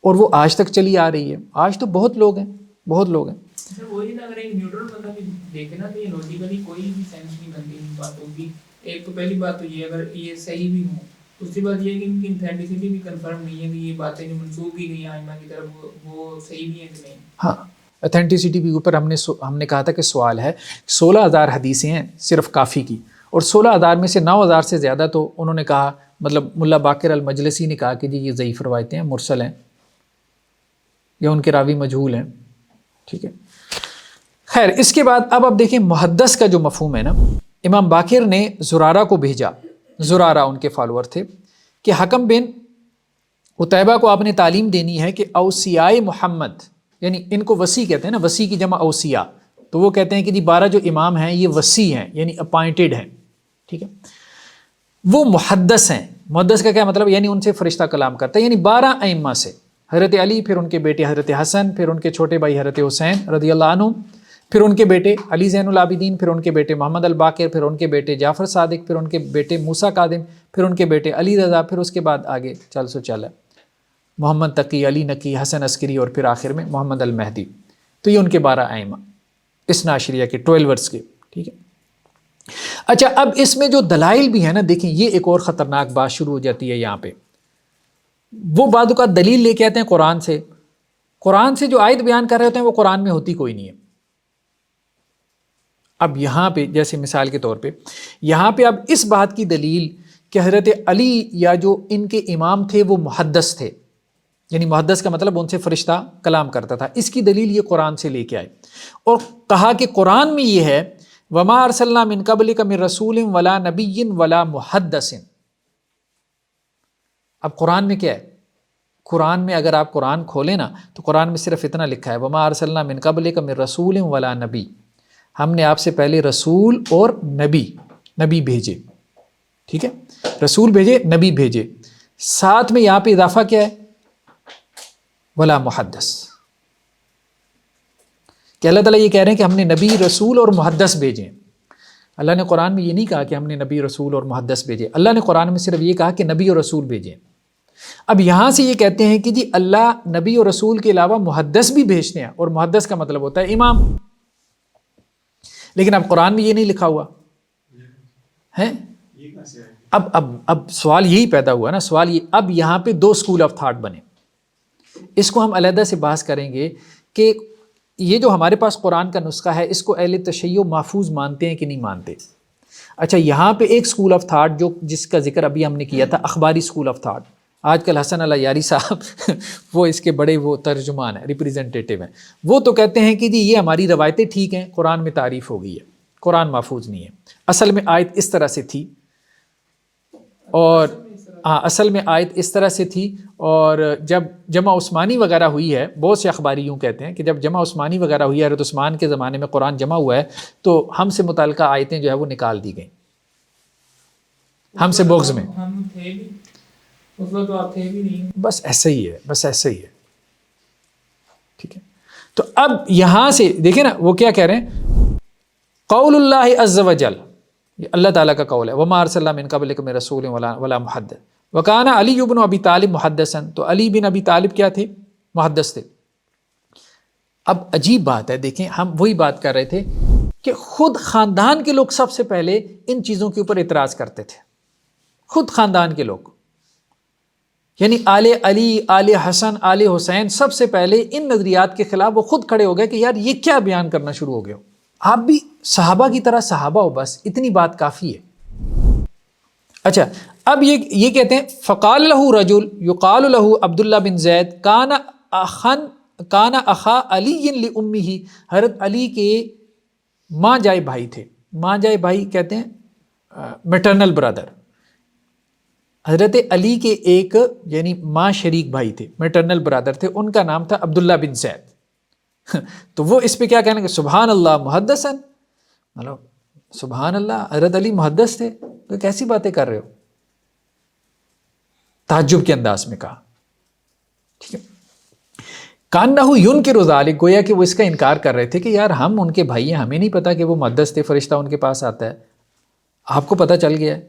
اور وہ آج تک چلی آ رہی ہے۔ آج تو بہت لوگ ہیں۔ وہی نا، اگر ایک نیوٹرل بندہ بھی دیکھے نا تو یہ لوجیکلی کوئی بھی سینس نہیں بنتی ان باتوں کی۔ ایک تو پہلی بات تو یہ اگر یہ صحیح بھی ہوں، دوسری بات یہ ہے کہ ان کی انتھینٹسٹی بھی کنفرم نہیں ہے کہ یہ باتیں جو منسوخ کی گئی ہیں ائمہ کی طرف وہ صحیح بھی ہیں کہ نہیں۔ ہاں، اتھینٹسٹی کے اوپر ہم نے کہا تھا کہ سوال ہے۔ 16,000 حدیثیں ہیں صرف کافی کی، اور 16,000 میں سے 9,000 سے زیادہ تو انہوں نے کہا، مطلب ملا باقر المجلسی نے کہا کہ جی یہ ضعیف روایتیں ہیں، مرسل ہیں، یا ان کے راوی مجہول ہیں، ٹھیک ہے۔ خیر، اس کے بعد اب دیکھیں محدث کا جو مفہوم ہے نا، امام باقر نے زرارہ کو بھیجا، زرارہ ان کے فالوور تھے، کہ حکم بن عتیبہ کو آپ نے تعلیم دینی ہے کہ اوصیاء محمد، یعنی ان کو وصی کہتے ہیں نا، وصی کی جمع اوصیاء، تو وہ کہتے ہیں کہ جی 12 جو امام ہیں یہ وصی ہیں، یعنی اپائنٹڈ ہیں، ٹھیک ہے، وہ محدث ہیں۔ محدث کا کیا مطلب؟ یعنی ان سے فرشتہ کلام کرتا ہے، یعنی 12 ائمہ سے، حضرت علی، پھر ان کے بیٹے حضرت حسن، پھر ان کے چھوٹے بھائی حضرت حسین رضی اللہ عنہ، پھر ان کے بیٹے علی زین العابدین، پھر ان کے بیٹے محمد الباقر، پھر ان کے بیٹے جعفر صادق، پھر ان کے بیٹے موسیٰ کاظم، پھر ان کے بیٹے علی رضا، پھر اس کے بعد آگے چل ہے محمد تقی، علی نقی، حسن عسکری، اور پھر آخر میں محمد المہدی۔ تو یہ ان کے 12 ائمہ اثنا عشریہ کے 12 کے، ٹھیک ہے۔ اچھا، اب اس میں جو دلائل بھی ہیں نا، دیکھیں یہ ایک اور خطرناک بات شروع ہو جاتی ہے یہاں پہ۔ وہ بعض اوقات دلیل لے کے آتے ہیں قرآن سے جو آیت بیان کر رہے ہوتے ہیں وہ قرآن میں ہوتی کوئی نہیں ہے۔ اب یہاں پہ جیسے مثال کے طور پہ یہاں پہ اب اس بات کی دلیل کہ حضرت علی یا جو ان کے امام تھے وہ محدث تھے، یعنی محدث کا مطلب ان سے فرشتہ کلام کرتا تھا، اس کی دلیل یہ قرآن سے لے کے آئے، اور کہا کہ قرآن میں یہ ہے وَمَا أَرْسَلْنَا مِن قَبْلِكَ مِن رَسُولٍ وَلَا نَبِيٍّ وَلَا مُحَدَّثٍ۔ اب قرآن میں کیا ہے؟ قرآن میں اگر آپ قرآن کھولیں نا تو قرآن میں صرف اتنا لکھا ہے وما ارسلنا من قبلک من رسول ولا نبی، ہم نے آپ سے پہلے رسول اور نبی بھیجے، ٹھیک ہے، رسول بھیجے، نبی بھیجے، ساتھ میں یہاں پہ اضافہ کیا ہے؟ ولا محدث، کہ اللہ تعالیٰ یہ کہہ رہے ہیں کہ ہم نے نبی، رسول اور محدث بھیجے ہیں۔ اللہ نے قرآن میں یہ نہیں کہا کہ ہم نے نبی، رسول اور محدث بھیجے، اللہ نے قرآن میں صرف یہ کہا کہ نبی اور رسول بھیجے۔ اب یہاں سے یہ کہتے ہیں کہ جی اللہ نبی اور رسول کے علاوہ محدث بھی بھیجتے ہیں، اور محدث کا مطلب ہوتا ہے امام، لیکن اب قرآن میں یہ نہیں لکھا ہوا ہے۔ اب سوال یہی پیدا ہوا نا، سوال یہ، اب یہاں پہ دو اسکول آف تھاٹ بنے، اس کو ہم علیحدہ سے بحث کریں گے کہ یہ جو ہمارے پاس قرآن کا نسخہ ہے اس کو اہل تشیع محفوظ مانتے ہیں کہ نہیں مانتے۔ اچھا، یہاں پہ ایک اسکول آف تھاٹ جس کا ذکر ابھی ہم نے کیا تھا، اخباری اسکول آف تھاٹ، آج کل حسن العیاری صاحب وہ اس کے بڑے وہ ترجمان ہیں، ریپریزنٹیٹیو ہیں، وہ تو کہتے ہیں کہ جی یہ ہماری روایتیں ٹھیک ہیں، قرآن میں تعریف ہو گئی ہے، قرآن محفوظ نہیں ہے، اصل میں آیت اس طرح سے تھی، اور اصل میں آیت اس طرح سے تھی، اور جب جمع عثمانی وغیرہ ہوئی ہے، بہت سے اخباری یوں کہتے ہیں کہ جب جمع عثمانی وغیرہ ہوئی ہے، حضرت عثمان کے زمانے میں قرآن جمع ہوا ہے، تو ہم سے متعلقہ آیتیں جو ہے وہ نکال دی گئیں، ہم سے بغض میں، ہم تھے بھی اس وقت، تو آپ تھے بھی نہیں، بس ایسے ہی ہے، بس ایسے ہی ہے، ٹھیک ہے۔ تو اب یہاں سے دیکھیں نا وہ کیا کہہ رہے ہیں، قول اللہ عز وجل، یہ اللہ تعالیٰ کا قول ہے، وما ارسلنا من قبلک من رسول ولا محدث وکان علی بن ابی طالب محدثا، تو علی بن ابی طالب کیا تھے؟ محدث تھے۔ اب عجیب بات ہے، دیکھیں ہم وہی بات کر رہے تھے کہ خود خاندان کے لوگ سب سے پہلے ان چیزوں کے اوپر اعتراض کرتے تھے، خود خاندان کے لوگ، یعنی آل علی، آل حسن، آل حسین، سب سے پہلے ان نظریات کے خلاف وہ خود کھڑے ہو گئے کہ یار یہ کیا بیان کرنا شروع ہو گئے ہو، آپ بھی صحابہ کی طرح صحابہ ہو، بس اتنی بات کافی ہے۔ اچھا، اب یہ کہتے ہیں فقال لہ رجل یقال لہ عبداللہ بن زید کان اخا علی لامہ، حضرت علی کے ماں جائے بھائی تھے، ماں جائے بھائی کہتے ہیں میٹرنل برادر، حضرت علی کے ایک یعنی ماں شریک بھائی تھے، میٹرنل برادر تھے، ان کا نام تھا عبداللہ بن زید۔ تو وہ اس پہ کیا کہنے کہ سبحان اللہ محدثاً، مطلب سبحان اللہ حضرت علی محدث تھے، تو کیسی باتیں کر رہے ہو، تعجب کے انداز میں کہا، ٹھیک ہے۔ کانہ ینکر ذلک، گویا کہ وہ اس کا انکار کر رہے تھے کہ یار ہم ان کے بھائی ہیں، ہمیں نہیں پتا کہ وہ محدث تھے، فرشتہ ان کے پاس آتا ہے، آپ کو پتہ چل گیا ہے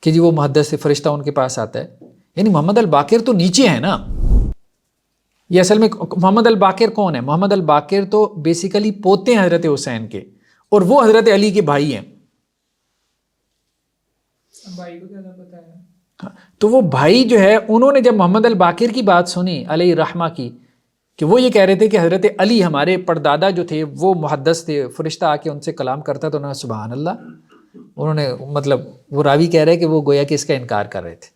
کہ جی وہ محدث سے فرشتہ ان کے پاس آتا ہے، یعنی محمد الباقر تو نیچے ہے نا۔ یہ اصل میں محمد الباقر کون ہے؟ محمد الباقر تو بیسیکلی پوتے ہیں حضرت حسین کے، اور وہ حضرت علی کے بھائی ہیں، بھائی کو زیادہ پتہ ہے۔ تو وہ بھائی جو ہے انہوں نے جب محمد الباقر کی بات سنی علیہ الرحمہ کی، کہ وہ یہ کہہ رہے تھے کہ حضرت علی ہمارے پردادا جو تھے وہ محدث تھے، فرشتہ آ کے ان سے کلام کرتا، تو انہوں نے سبحان اللہ، انہوں نے مطلب وہ راوی کہہ رہے کہ وہ گویا کہ اس کا انکار کر رہے تھے۔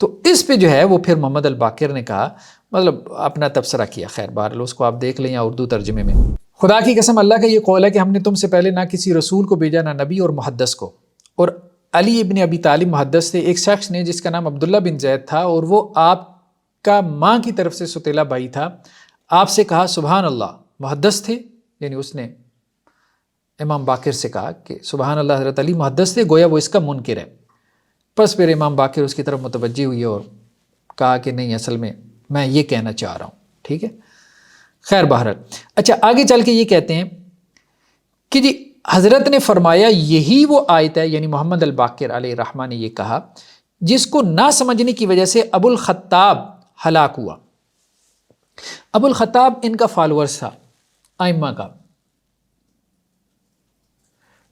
تو اس پہ جو ہے وہ پھر محمد الباقر نے کہا، مطلب اپنا تبصرہ کیا، خیر بہرحال اس کو آپ دیکھ لیں یا اردو ترجمے میں، خدا کی قسم اللہ کا یہ قول ہے کہ ہم نے تم سے پہلے نہ کسی رسول کو بھیجا، نہ نبی اور محدث کو، اور علی ابن ابی طالب محدث تھے، ایک شخص نے جس کا نام عبداللہ بن زید تھا، اور وہ آپ کا ماں کی طرف سے ستیلا بھائی تھا، آپ سے کہا سبحان اللہ، محدث تھے، یعنی اس نے امام باقر سے کہا کہ سبحان اللہ حضرت علی محدث تھے، گویا وہ اس کا منکر ہے۔ پس پھر امام باقر اس کی طرف متوجہ ہوئی اور کہا کہ نہیں، اصل میں یہ کہنا چاہ رہا ہوں، ٹھیک ہے، خیر بہرحال۔ اچھا، آگے چل کے یہ کہتے ہیں کہ جی حضرت نے فرمایا یہی وہ آیت ہے، یعنی محمد الباقر علیہ الرحمہ نے یہ کہا جس کو نہ سمجھنے کی وجہ سے ابو الخطاب ہلاک ہوا۔ ابو الخطاب ان کا فالورز تھا، ائمہ کا۔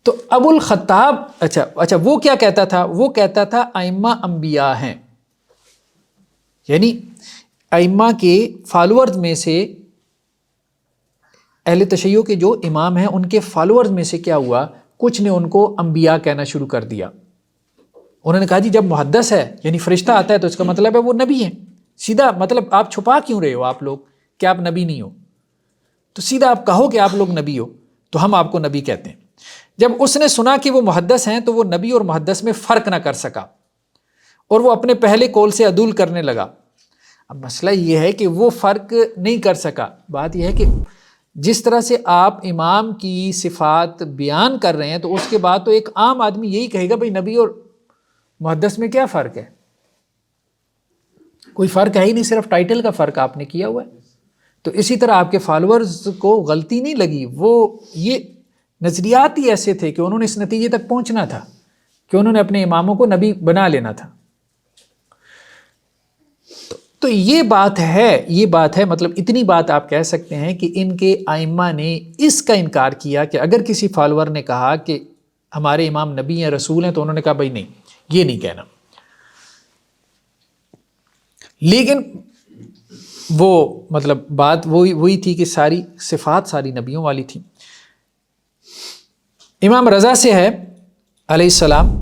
تو ابو الخطاب اچھا وہ کیا کہتا تھا؟ وہ کہتا تھا ائمہ انبیاء ہیں، یعنی ائمہ کے فالورز میں سے اہل تشیع کے جو امام ہیں ان کے فالورز میں سے کیا ہوا، کچھ نے ان کو انبیاء کہنا شروع کر دیا۔ انہوں نے کہا جی جب محدث ہے یعنی فرشتہ آتا ہے تو اس کا مطلب ہے وہ نبی ہیں، سیدھا مطلب آپ چھپا کیوں رہے ہو آپ لوگ کہ آپ نبی نہیں ہو، تو سیدھا آپ کہو کہ آپ لوگ نبی ہو تو ہم آپ کو نبی کہتے ہیں۔ جب اس نے سنا کہ وہ محدث ہیں تو وہ نبی اور محدث میں فرق نہ کر سکا، اور وہ اپنے پہلے قول سے عدول کرنے لگا. اب مسئلہ یہ ہے کہ وہ فرق نہیں کر سکا. بات یہ ہے کہ جس طرح سے آپ امام کی صفات بیان کر رہے ہیں تو اس کے بعد تو ایک عام آدمی یہی کہے گا بھائی نبی اور محدث میں کیا فرق ہے؟ کوئی فرق ہے ہی نہیں، صرف ٹائٹل کا فرق آپ نے کیا ہوا ہے. تو اسی طرح آپ کے فالوورز کو غلطی نہیں لگی، وہ یہ نظریات ہی ایسے تھے کہ انہوں نے اس نتیجے تک پہنچنا تھا کہ انہوں نے اپنے اماموں کو نبی بنا لینا تھا. تو یہ بات ہے مطلب اتنی بات آپ کہہ سکتے ہیں کہ ان کے ائمہ نے اس کا انکار کیا کہ اگر کسی فالوور نے کہا کہ ہمارے امام نبی یا رسول ہیں تو انہوں نے کہا بھائی نہیں، یہ نہیں کہنا. لیکن وہ مطلب بات وہی تھی کہ ساری صفات ساری نبیوں والی تھی. امام رضا سے ہے علیہ السلام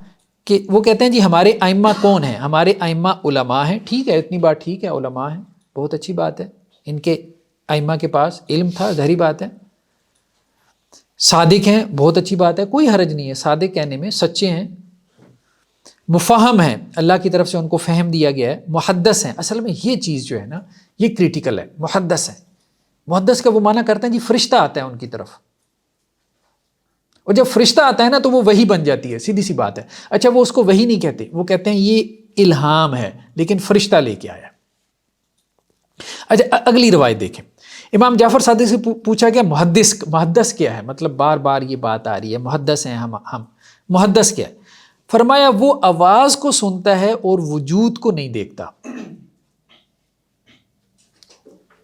کہ وہ کہتے ہیں جی ہمارے ائمہ کون ہیں؟ ہمارے ائمہ علماء ہیں. ٹھیک ہے، اتنی بات ٹھیک ہے، علماء ہیں، بہت اچھی بات ہے. ان کے ائمہ کے پاس علم تھا، ظاہری بات ہے. صادق ہیں، بہت اچھی بات ہے، کوئی حرج نہیں ہے صادق کہنے میں، سچے ہیں. مفہم ہیں، اللہ کی طرف سے ان کو فہم دیا گیا ہے. محدث ہیں، اصل میں یہ چیز جو ہے نا یہ کریٹیکل ہے. محدث ہے، محدث کا وہ معنی کرتے ہیں جی فرشتہ آتا ہے ان کی طرف، اور جب فرشتہ آتا ہے نا تو وہ وحی بن جاتی ہے، سیدھی سی بات ہے. اچھا وہ اس کو وحی نہیں کہتے، وہ کہتے ہیں یہ الہام ہے لیکن فرشتہ لے کے آیا. اچھا اگلی روایت دیکھیں. امام جعفر صادق سے پوچھا گیا محدث کیا ہے؟ مطلب بار بار یہ بات آ رہی ہے محدث ہیں ہم محدث کیا ہے؟ فرمایا وہ آواز کو سنتا ہے اور وجود کو نہیں دیکھتا.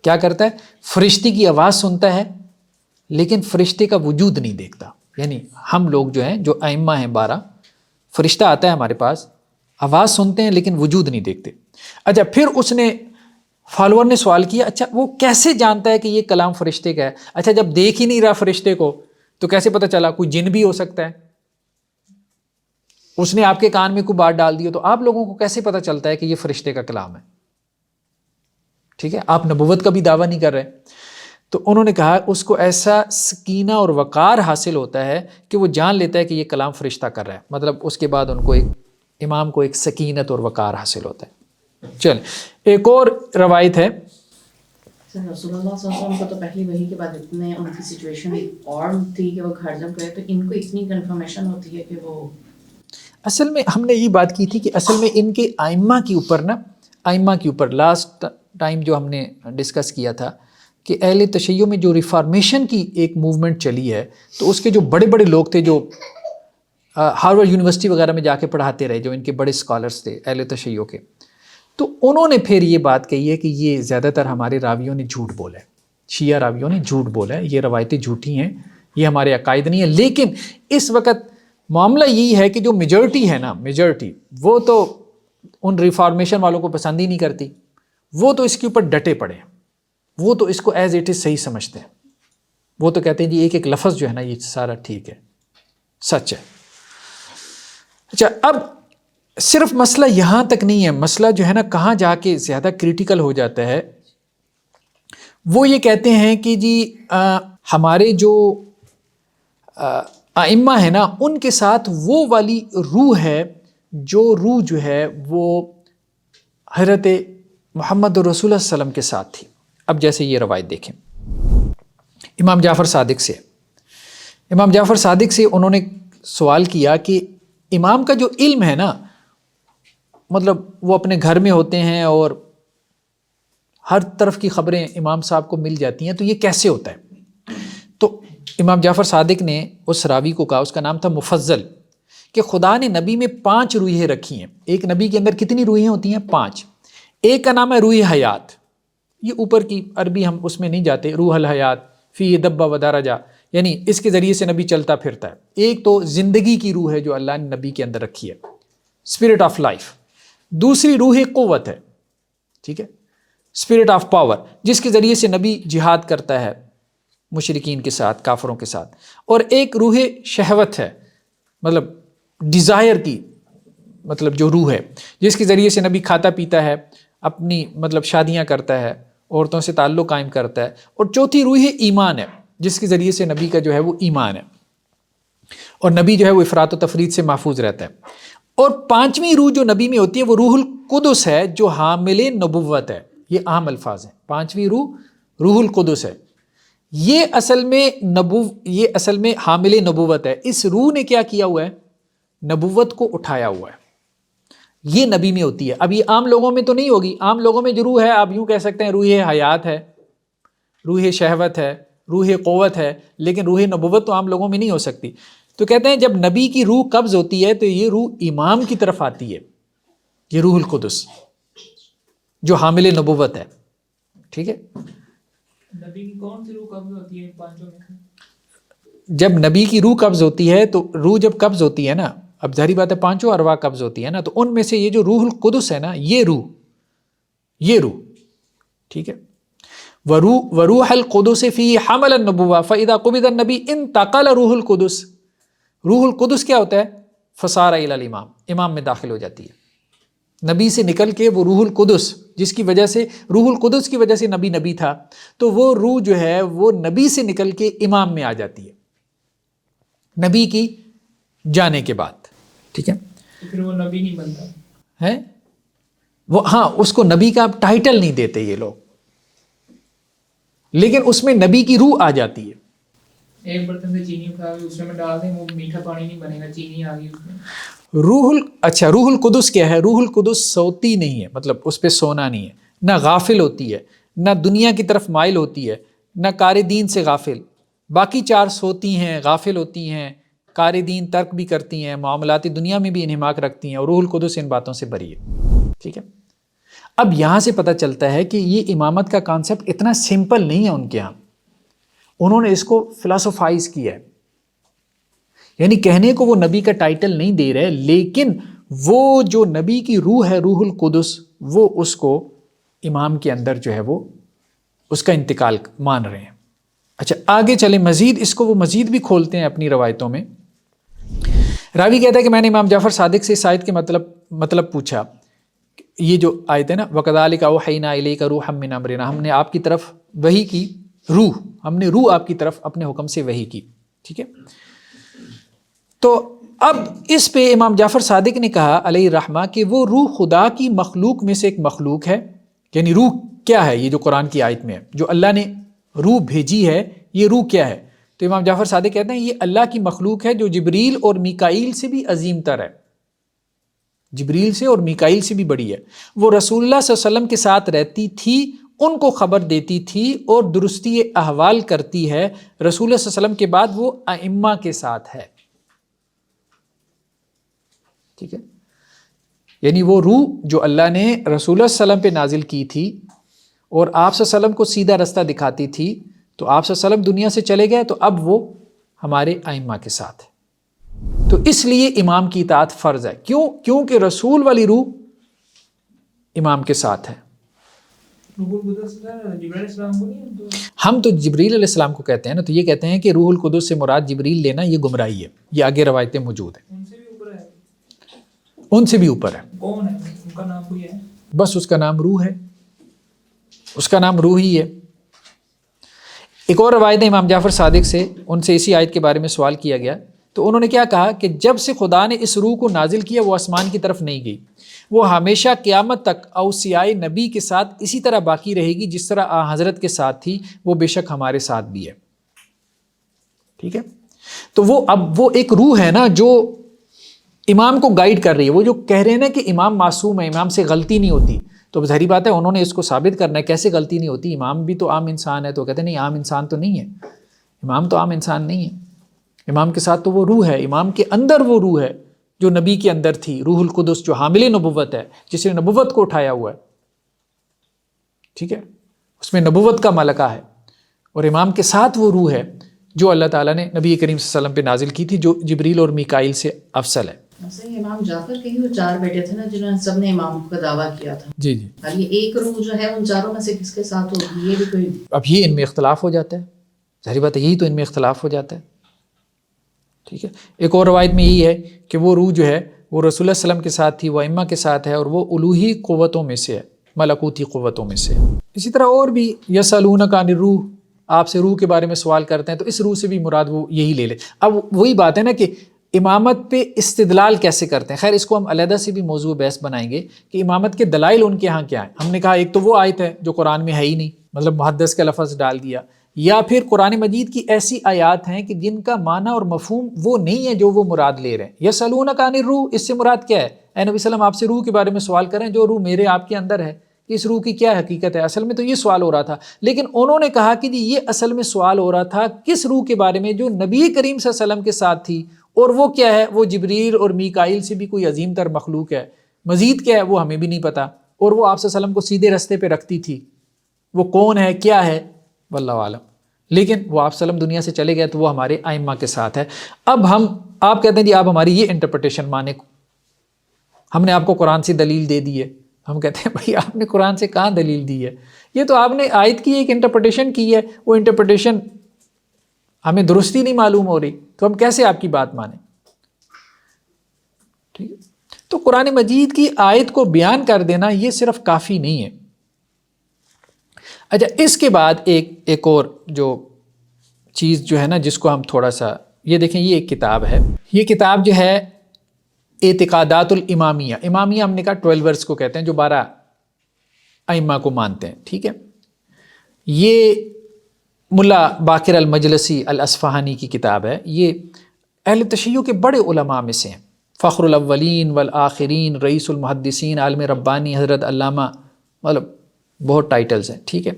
کیا کرتا ہے؟ فرشتے کی آواز سنتا ہے لیکن فرشتے کا وجود نہیں دیکھتا. یعنی ہم لوگ جو ہیں جو ائمہ ہیں 12، فرشتہ آتا ہے ہمارے پاس، آواز سنتے ہیں لیکن وجود نہیں دیکھتے. اچھا پھر اس نے فالوور نے سوال کیا اچھا وہ کیسے جانتا ہے کہ یہ کلام فرشتے کا ہے؟ اچھا جب دیکھ ہی نہیں رہا فرشتے کو تو کیسے پتہ چلا؟ کوئی جن بھی ہو سکتا ہے، اس نے آپ کے کان میں کوئی بات ڈال دی تو آپ لوگوں کو کیسے پتہ چلتا ہے کہ یہ فرشتے کا کلام ہے؟ ٹھیک ہے، آپ نبوت کا بھی دعویٰ نہیں کر رہے. تو انہوں نے کہا اس کو ایسا سکینہ اور وقار حاصل ہوتا ہے کہ وہ جان لیتا ہے کہ یہ کلام فرشتہ کر رہا ہے. مطلب اس کے بعد ان کو امام کو ایک سکینت اور وقار حاصل ہوتا ہے. چل ایک اور روایت ہے. رسول اللہ صلی اللہ علیہ وسلم کو تو پہلی وحی کے بعد اتنے ان کی سچویشن اور تھی کہ وہ گھر جب گئے تو ان کو اتنی کنفرمیشن ہوتی ہے کہ وہ اصل میں ہم نے یہ بات کی تھی کہ اصل میں ان کے ائمہ کے اوپر لاسٹ ٹائم جو ہم نے ڈسکس کیا تھا کہ اہل تشیع میں جو ریفارمیشن کی ایک موومنٹ چلی ہے تو اس کے جو بڑے بڑے لوگ تھے جو ہارورڈ یونیورسٹی وغیرہ میں جا کے پڑھاتے رہے، جو ان کے بڑے اسکالرس تھے اہل تشیع کے، تو انہوں نے پھر یہ بات کہی ہے کہ یہ زیادہ تر ہمارے راویوں نے جھوٹ بولا ہے، شیعہ راویوں نے جھوٹ بولا ہے، یہ روایتیں جھوٹی ہیں، یہ ہمارے عقائد نہیں ہے. لیکن اس وقت معاملہ یہی ہے کہ جو میجورٹی ہے نا، میجورٹی وہ تو ان ریفارمیشن والوں کو پسند ہی نہیں کرتی، وہ تو اس کے اوپر ڈٹے پڑے ہیں، وہ تو اس کو ایز اٹ از صحیح سمجھتے ہیں. وہ تو کہتے ہیں جی ایک لفظ جو ہے نا یہ سارا ٹھیک ہے، سچ ہے. اچھا اب صرف مسئلہ یہاں تک نہیں ہے، مسئلہ جو ہے نا کہاں جا کے زیادہ کریٹیکل ہو جاتا ہے. وہ یہ کہتے ہیں کہ جی ہمارے جو ائمہ ہیں نا ان کے ساتھ وہ والی روح ہے جو ہے وہ حضرت محمد رسول اللہ صلی اللہ علیہ وسلم کے ساتھ تھی. اب جیسے یہ روایت دیکھیں امام جعفر صادق سے. امام جعفر صادق سے انہوں نے سوال کیا کہ امام کا جو علم ہے نا، مطلب وہ اپنے گھر میں ہوتے ہیں اور ہر طرف کی خبریں امام صاحب کو مل جاتی ہیں، تو یہ کیسے ہوتا ہے؟ تو امام جعفر صادق نے اس راوی کو کہا، اس کا نام تھا مفضل، کہ خدا نے نبی میں 5 روحیں رکھی ہیں. ایک نبی کے اندر کتنی روحیں ہوتی ہیں؟ 5. ایک کا نام ہے روح حیات، یہ اوپر کی عربی ہم اس میں نہیں جاتے، روح الحیات فی دبا ودارجا، یعنی اس کے ذریعے سے نبی چلتا پھرتا ہے. ایک تو زندگی کی روح ہے جو اللہ نے نبی کے اندر رکھی ہے، اسپرٹ آف لائف. دوسری روح قوت ہے، ٹھیک ہے، اسپرٹ آف پاور، جس کے ذریعے سے نبی جہاد کرتا ہے مشرکین کے ساتھ، کافروں کے ساتھ. اور ایک روح شہوت ہے، مطلب ڈیزائر کی مطلب جو روح ہے، جس کے ذریعے سے نبی کھاتا پیتا ہے، اپنی مطلب شادیاں کرتا ہے، عورتوں سے تعلق قائم کرتا ہے. اور چوتھی روح ایمان ہے، جس کے ذریعے سے نبی کا جو ہے وہ ایمان ہے، اور نبی جو ہے وہ افراط و تفریط سے محفوظ رہتا ہے. اور پانچویں روح جو نبی میں ہوتی ہے وہ روح القدس ہے جو حامل نبوت ہے. یہ عام الفاظ ہیں. پانچویں روح القدس ہے. یہ اصل میں حامل نبوت ہے. اس روح نے کیا کیا ہوا ہے؟ نبوت کو اٹھایا ہوا ہے. یہ نبی میں ہوتی ہے. اب یہ عام لوگوں میں تو نہیں ہوگی. عام لوگوں میں جو روح ہے آپ یوں کہہ سکتے ہیں روح حیات ہے، روح شہوت ہے، روح قوت ہے، لیکن روح نبوت تو عام لوگوں میں نہیں ہو سکتی. تو کہتے ہیں جب نبی کی روح قبض ہوتی ہے تو یہ روح امام کی طرف آتی ہے، یہ روح القدس جو حامل نبوت ہے. ٹھیک ہے. نبی کی کون سی روح قبض ہوتی ہے پانچوں میں؟ جب نبی کی روح قبض ہوتی ہے تو روح جب قبض ہوتی ہے نا، اب ظاہری بات ہے پانچوں ارواح قبض ہوتی ہے نا، تو ان میں سے یہ جو روح القدس ہے نا، یہ روح ٹھیک ہے. وروح القدس فی حمل النبوہ فاذا قبض النبی انتقل روح القدس. روح القدس کیا ہوتا ہے؟ فصار الی الامام، امام میں داخل ہو جاتی ہے. نبی سے نکل کے وہ روح القدس، جس کی وجہ سے روح القدس کی وجہ سے نبی تھا، تو وہ روح جو ہے وہ نبی سے نکل کے امام میں آ جاتی ہے نبی کی جانے کے بعد. ٹھیک ہے. تو پھر وہ نبی نہیں بنتا ہے وہ، ہاں اس کو نبی کا ٹائٹل نہیں دیتے یہ لوگ، لیکن اس میں نبی کی روح آ جاتی ہے. ایک برتن سے چینی اٹھا کے اس میں ڈال دیں وہ میٹھا پانی نہیں بنے گا، چینی آ گئی اس میں. روح القدس کیا ہے؟ روح القدس سوتی نہیں ہے، مطلب اس پہ سونا نہیں ہے، نہ غافل ہوتی ہے، نہ دنیا کی طرف مائل ہوتی ہے، نہ کار دین سے غافل. باقی چار سوتی ہیں، غافل ہوتی ہیں، کار دین ترک بھی کرتی ہیں، معاملاتی دنیا میں بھی انہماک رکھتی ہیں، اور روح القدس ان باتوں سے بری ہے. ٹھیک ہے. اب یہاں سے پتہ چلتا ہے کہ یہ امامت کا کانسیپٹ اتنا سمپل نہیں ہے ان کے ہاں. انہوں نے اس کو فلاسفائز کیا ہے، یعنی کہنے کو وہ نبی کا ٹائٹل نہیں دے رہے، لیکن وہ جو نبی کی روح ہے روح القدس، وہ اس کو امام کے اندر جو ہے وہ اس کا انتقال مان رہے ہیں. اچھا آگے چلیں، مزید اس کو وہ مزید بھی کھولتے ہیں اپنی روایتوں میں. راوی کہتا ہے کہ میں نے امام جعفر صادق سے اس آیت کے مطلب پوچھا. یہ جو آیت ہے نا، وَكَذَلِكَ أَوْحَيْنَا إِلَيْكَ رُوحًا مِّنْ أَمْرِنَا، ہم نے آپ کی طرف وحی کی روح، ہم نے روح آپ کی طرف اپنے حکم سے وحی کی. ٹھیک ہے. تو اب اس پہ امام جعفر صادق نے کہا علیہ الرحمہ کہ وہ روح خدا کی مخلوق میں سے ایک مخلوق ہے. یعنی روح کیا ہے؟ یہ جو قرآن کی آیت میں ہے، جو اللہ نے روح بھیجی ہے، یہ روح کیا ہے؟ تو امام جعفر صادق کہتے ہیں یہ اللہ کی مخلوق ہے جو جبریل اور میکائیل سے بھی عظیم تر ہے، جبریل سے اور میکائیل سے بھی بڑی ہے. وہ رسول اللہ صلی اللہ علیہ وسلم کے ساتھ رہتی تھی، ان کو خبر دیتی تھی اور درستی احوال کرتی ہے. رسول اللہ صلی اللہ علیہ وسلم کے بعد وہ ائمہ کے ساتھ ہے. ٹھیک ہے. یعنی وہ روح جو اللہ نے رسول اللہ صلی اللہ علیہ وسلم پہ نازل کی تھی اور آپ صلی اللہ علیہ وسلم کو سیدھا رستہ دکھاتی تھی، تو آپ صلی اللہ علیہ وسلم دنیا سے چلے گئے تو اب وہ ہمارے ائمہ کے ساتھ ہے. تو اس لیے امام کی اطاعت فرض ہے. کیونکہ رسول والی روح امام کے ساتھ ہے. ہم تو جبریل علیہ السلام کو کہتے ہیں نا، تو یہ کہتے ہیں کہ روح القدس سے مراد جبریل لینا یہ گمراہی ہے. یہ آگے روایتیں موجود ہیں. ان سے بھی اوپر ہے. کون ہے ان کا نام؟ کوئی ہے؟ بس اس کا نام روح ہے، اس کا نام روح ہی ہے. ایک اور روایت ہے امام جعفر صادق سے، ان سے اسی آیت کے بارے میں سوال کیا گیا تو انہوں نے کیا کہا کہ جب سے خدا نے اس روح کو نازل کیا وہ آسمان کی طرف نہیں گئی، وہ ہمیشہ قیامت تک اوصیاء نبی کے ساتھ اسی طرح باقی رہے گی جس طرح حضرت کے ساتھ تھی، وہ بے شک ہمارے ساتھ بھی ہے. ٹھیک ہے. تو وہ ایک روح ہے نا جو امام کو گائیڈ کر رہی ہے. وہ جو کہہ رہے ہیں نا کہ امام معصوم ہے، امام سے غلطی نہیں ہوتی، تو ظاہری بات ہے انہوں نے اس کو ثابت کرنا ہے کیسے غلطی نہیں ہوتی. امام بھی تو عام انسان ہے. تو کہتے ہیں نہیں، عام انسان تو نہیں ہے، امام تو عام انسان نہیں ہے. امام کے ساتھ تو وہ روح ہے، امام کے اندر وہ روح ہے جو نبی کے اندر تھی، روح القدس جو حامل نبوت ہے، جس نے نبوت کو اٹھایا ہوا ہے. ٹھیک ہے. اس میں نبوت کا ملکہ ہے. اور امام کے ساتھ وہ روح ہے جو اللہ تعالیٰ نے نبی کریم صلی اللہ علیہ وسلم پہ نازل کی تھی، جو جبریل اور میکائیل سے افضل ہے. امام جعفر کے ہی وہ 4 بیٹے تھے نا جنہوں نے سب نے امام کا دعویٰ کیا تھا. جی جی. اب یہ ایک روح جو ہے ان چاروں میں سے کس کے ساتھ ہوگی؟ یہ بھی کوئی، اب یہ ان میں اختلاف ہو جاتا ہے. ظاہری بات ہے یہی تو ان میں اختلاف ہو جاتا ہے. ٹھیک ہے. ایک اور روایت میں یہی ہے کہ وہ روح جو ہے وہ رسول اللہ صلی اللہ علیہ وسلم کے ساتھ تھی، وہ ائمہ کے ساتھ ہے، اور وہ الوہی قوتوں میں سے ہے، ملکوتی قوتوں میں سے. اسی طرح اور بھی یسألونک عن الروح، آپ سے روح کے بارے میں سوال کرتے ہیں، تو اس روح سے بھی مراد وہ یہی لے لے. اب وہی بات ہے نا کہ امامت پہ استدلال کیسے کرتے ہیں. خیر اس کو ہم علیحدہ سے بھی موضوع بحث بنائیں گے کہ امامت کے دلائل ان کے ہاں کیا ہیں. ہم نے کہا ایک تو وہ آیت ہے جو قرآن میں ہے ہی نہیں، مطلب محدث کا لفظ ڈال دیا، یا پھر قرآن مجید کی ایسی آیات ہیں کہ جن کا معنی اور مفہوم وہ نہیں ہے جو وہ مراد لے رہے ہیں. یسألونک عن الروح، اس سے مراد کیا ہے؟ اے نبی صلی اللہ علیہ وسلم آپ سے روح کے بارے میں سوال کریں، جو روح میرے آپ کے اندر ہے، اس روح کی کیا حقیقت ہے؟ اصل میں تو یہ سوال ہو رہا تھا، لیکن انہوں نے کہا کہ جی یہ اصل میں سوال ہو رہا تھا کس روح کے بارے میں جو نبی کریم صلی اللہ علیہ وسلم کے ساتھ تھی، اور وہ کیا ہے؟ وہ جبریل اور میکائیل سے بھی کوئی عظیم تر مخلوق ہے. مزید کیا ہے وہ ہمیں بھی نہیں پتا، اور وہ آپ صلی اللہ علیہ وسلم کو سیدھے رستے پہ رکھتی تھی. وہ کون ہے، کیا ہے، واللہ عالم. لیکن وہ آپ صلی اللہ علیہ وسلم دنیا سے چلے گئے تو وہ ہمارے ائمہ کے ساتھ ہے. اب آپ کہتے ہیں جی آپ ہماری یہ انٹرپریٹیشن مانے، ہم نے آپ کو قرآن سے دلیل دے دی ہے. ہم کہتے ہیں بھائی آپ نے قرآن سے کہاں دلیل دی ہے؟ یہ تو آپ نے آیت کی ایک انٹرپریٹیشن کی ہے، وہ انٹرپریٹیشن ہمیں درستی نہیں معلوم ہو رہی، تو ہم کیسے آپ کی بات مانیں؟ ٹھیک ہے، تو قرآن مجید کی آیت کو بیان کر دینا یہ صرف کافی نہیں ہے. اچھا اس کے بعد ایک اور جو چیز جو ہے نا جس کو ہم تھوڑا سا یہ دیکھیں، یہ ایک کتاب ہے، یہ کتاب جو ہے اعتقادات الامامیہ. امامیہ ہم نے کہا 12 کو کہتے ہیں جو 12 ائمہ کو مانتے ہیں. ٹھیک ہے، یہ ملا باقر المجلسی الاصفہانی کی کتاب ہے. یہ اہل تشیع کے بڑے علماء میں سے ہیں، فخر الاولین والآخرین، رئیس المحدثین، عالم ربانی حضرت علامہ، مطلب بہت ٹائٹلز ہیں. ٹھیک ہے،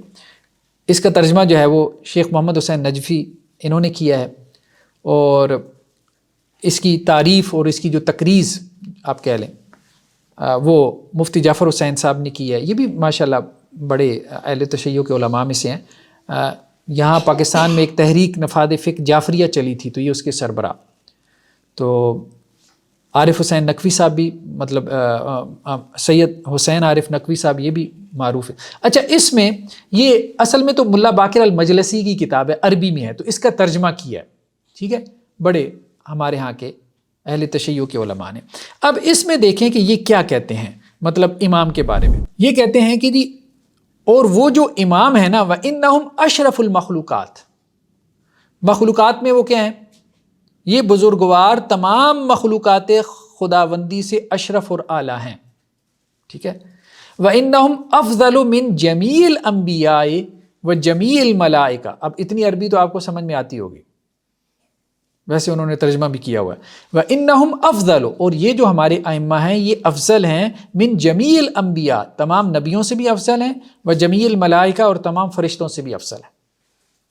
اس کا ترجمہ جو ہے وہ شیخ محمد حسین نجفی انہوں نے کیا ہے، اور اس کی تعریف اور اس کی جو تقریض آپ کہہ لیں وہ مفتی جعفر حسین صاحب نے کی ہے. یہ بھی ماشاءاللہ بڑے اہل تشیع کے علماء میں سے ہیں. یہاں پاکستان میں ایک تحریک نفاذ فقہ جعفریہ چلی تھی تو یہ اس کے سربراہ. تو عارف حسین نقوی صاحب بھی، مطلب سید حسین عارف نقوی صاحب یہ بھی معروف ہے. اچھا اس میں یہ اصل میں تو ملا باقر المجلسی کی کتاب ہے، عربی میں ہے، تو اس کا ترجمہ کیا ہے. ٹھیک ہے، بڑے ہمارے ہاں کے اہل تشیع کے علماء نے. اب اس میں دیکھیں کہ یہ کیا کہتے ہیں، مطلب امام کے بارے میں. یہ کہتے ہیں کہ جی اور وہ جو امام ہے نا وَإِنَّهُمْ أَشْرَفُ الْمَخْلُوقَاتِ، مخلوقات میں وہ کیا ہیں؟ یہ بزرگوار تمام مخلوقات خداوندی سے اشرف اور اعلیٰ ہیں. ٹھیک ہے، وَإِنَّهُمْ أَفْضَلُ مِنْ جَمِيعِ الْأَنْبِيَاءِ وَجَمِيعِ الْمَلَائِكَةِ. اب اتنی عربی تو آپ کو سمجھ میں آتی ہوگی، ویسے انہوں نے ترجمہ بھی کیا ہوا ہے. وَإِنَّهُمْ أَفْضَلُ، اور یہ جو ہمارے ائمہ ہیں یہ افضل ہیں، من جمیع الانبیاء، تمام نبیوں سے بھی افضل ہیں، وجمیع الملائکہ، اور تمام فرشتوں سے بھی افضل ہیں.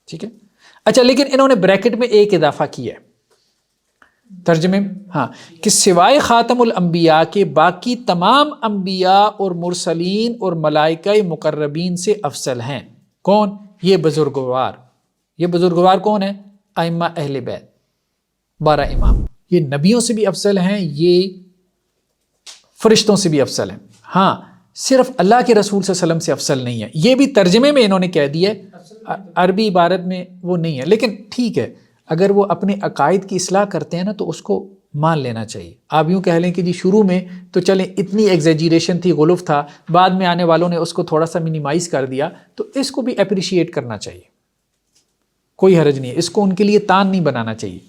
ٹھیک ہے، اچھا لیکن انہوں نے بریکٹ میں ایک اضافہ کیا ہے ترجمے میں، ہاں، کہ سوائے خاتم الانبیاء کے باقی تمام انبیاء اور مرسلین اور ملائکہ مقربین سے افضل ہیں. کون؟ یہ بزرگوار. یہ بزرگوار کون ہیں؟ ائمہ اہل بیت، 12 امام. یہ نبیوں سے بھی افضل ہیں، یہ فرشتوں سے بھی افضل ہیں. ہاں صرف اللہ کے رسول صلی اللہ علیہ وسلم سے افضل نہیں ہے. یہ بھی ترجمے میں انہوں نے کہہ دیا ہے، عربی عبارت میں وہ نہیں ہے، لیکن ٹھیک ہے اگر وہ اپنے عقائد کی اصلاح کرتے ہیں نا تو اس کو مان لینا چاہیے. آپ یوں کہہ لیں کہ جی شروع میں تو چلیں اتنی ایگزیجریشن تھی، غلوف تھا، بعد میں آنے والوں نے اس کو تھوڑا سا منیمائز کر دیا، تو اس کو بھی اپریشیٹ کرنا چاہیے، کوئی حرج نہیں ہے، اس کو ان کے لیے تان نہیں بنانا چاہیے.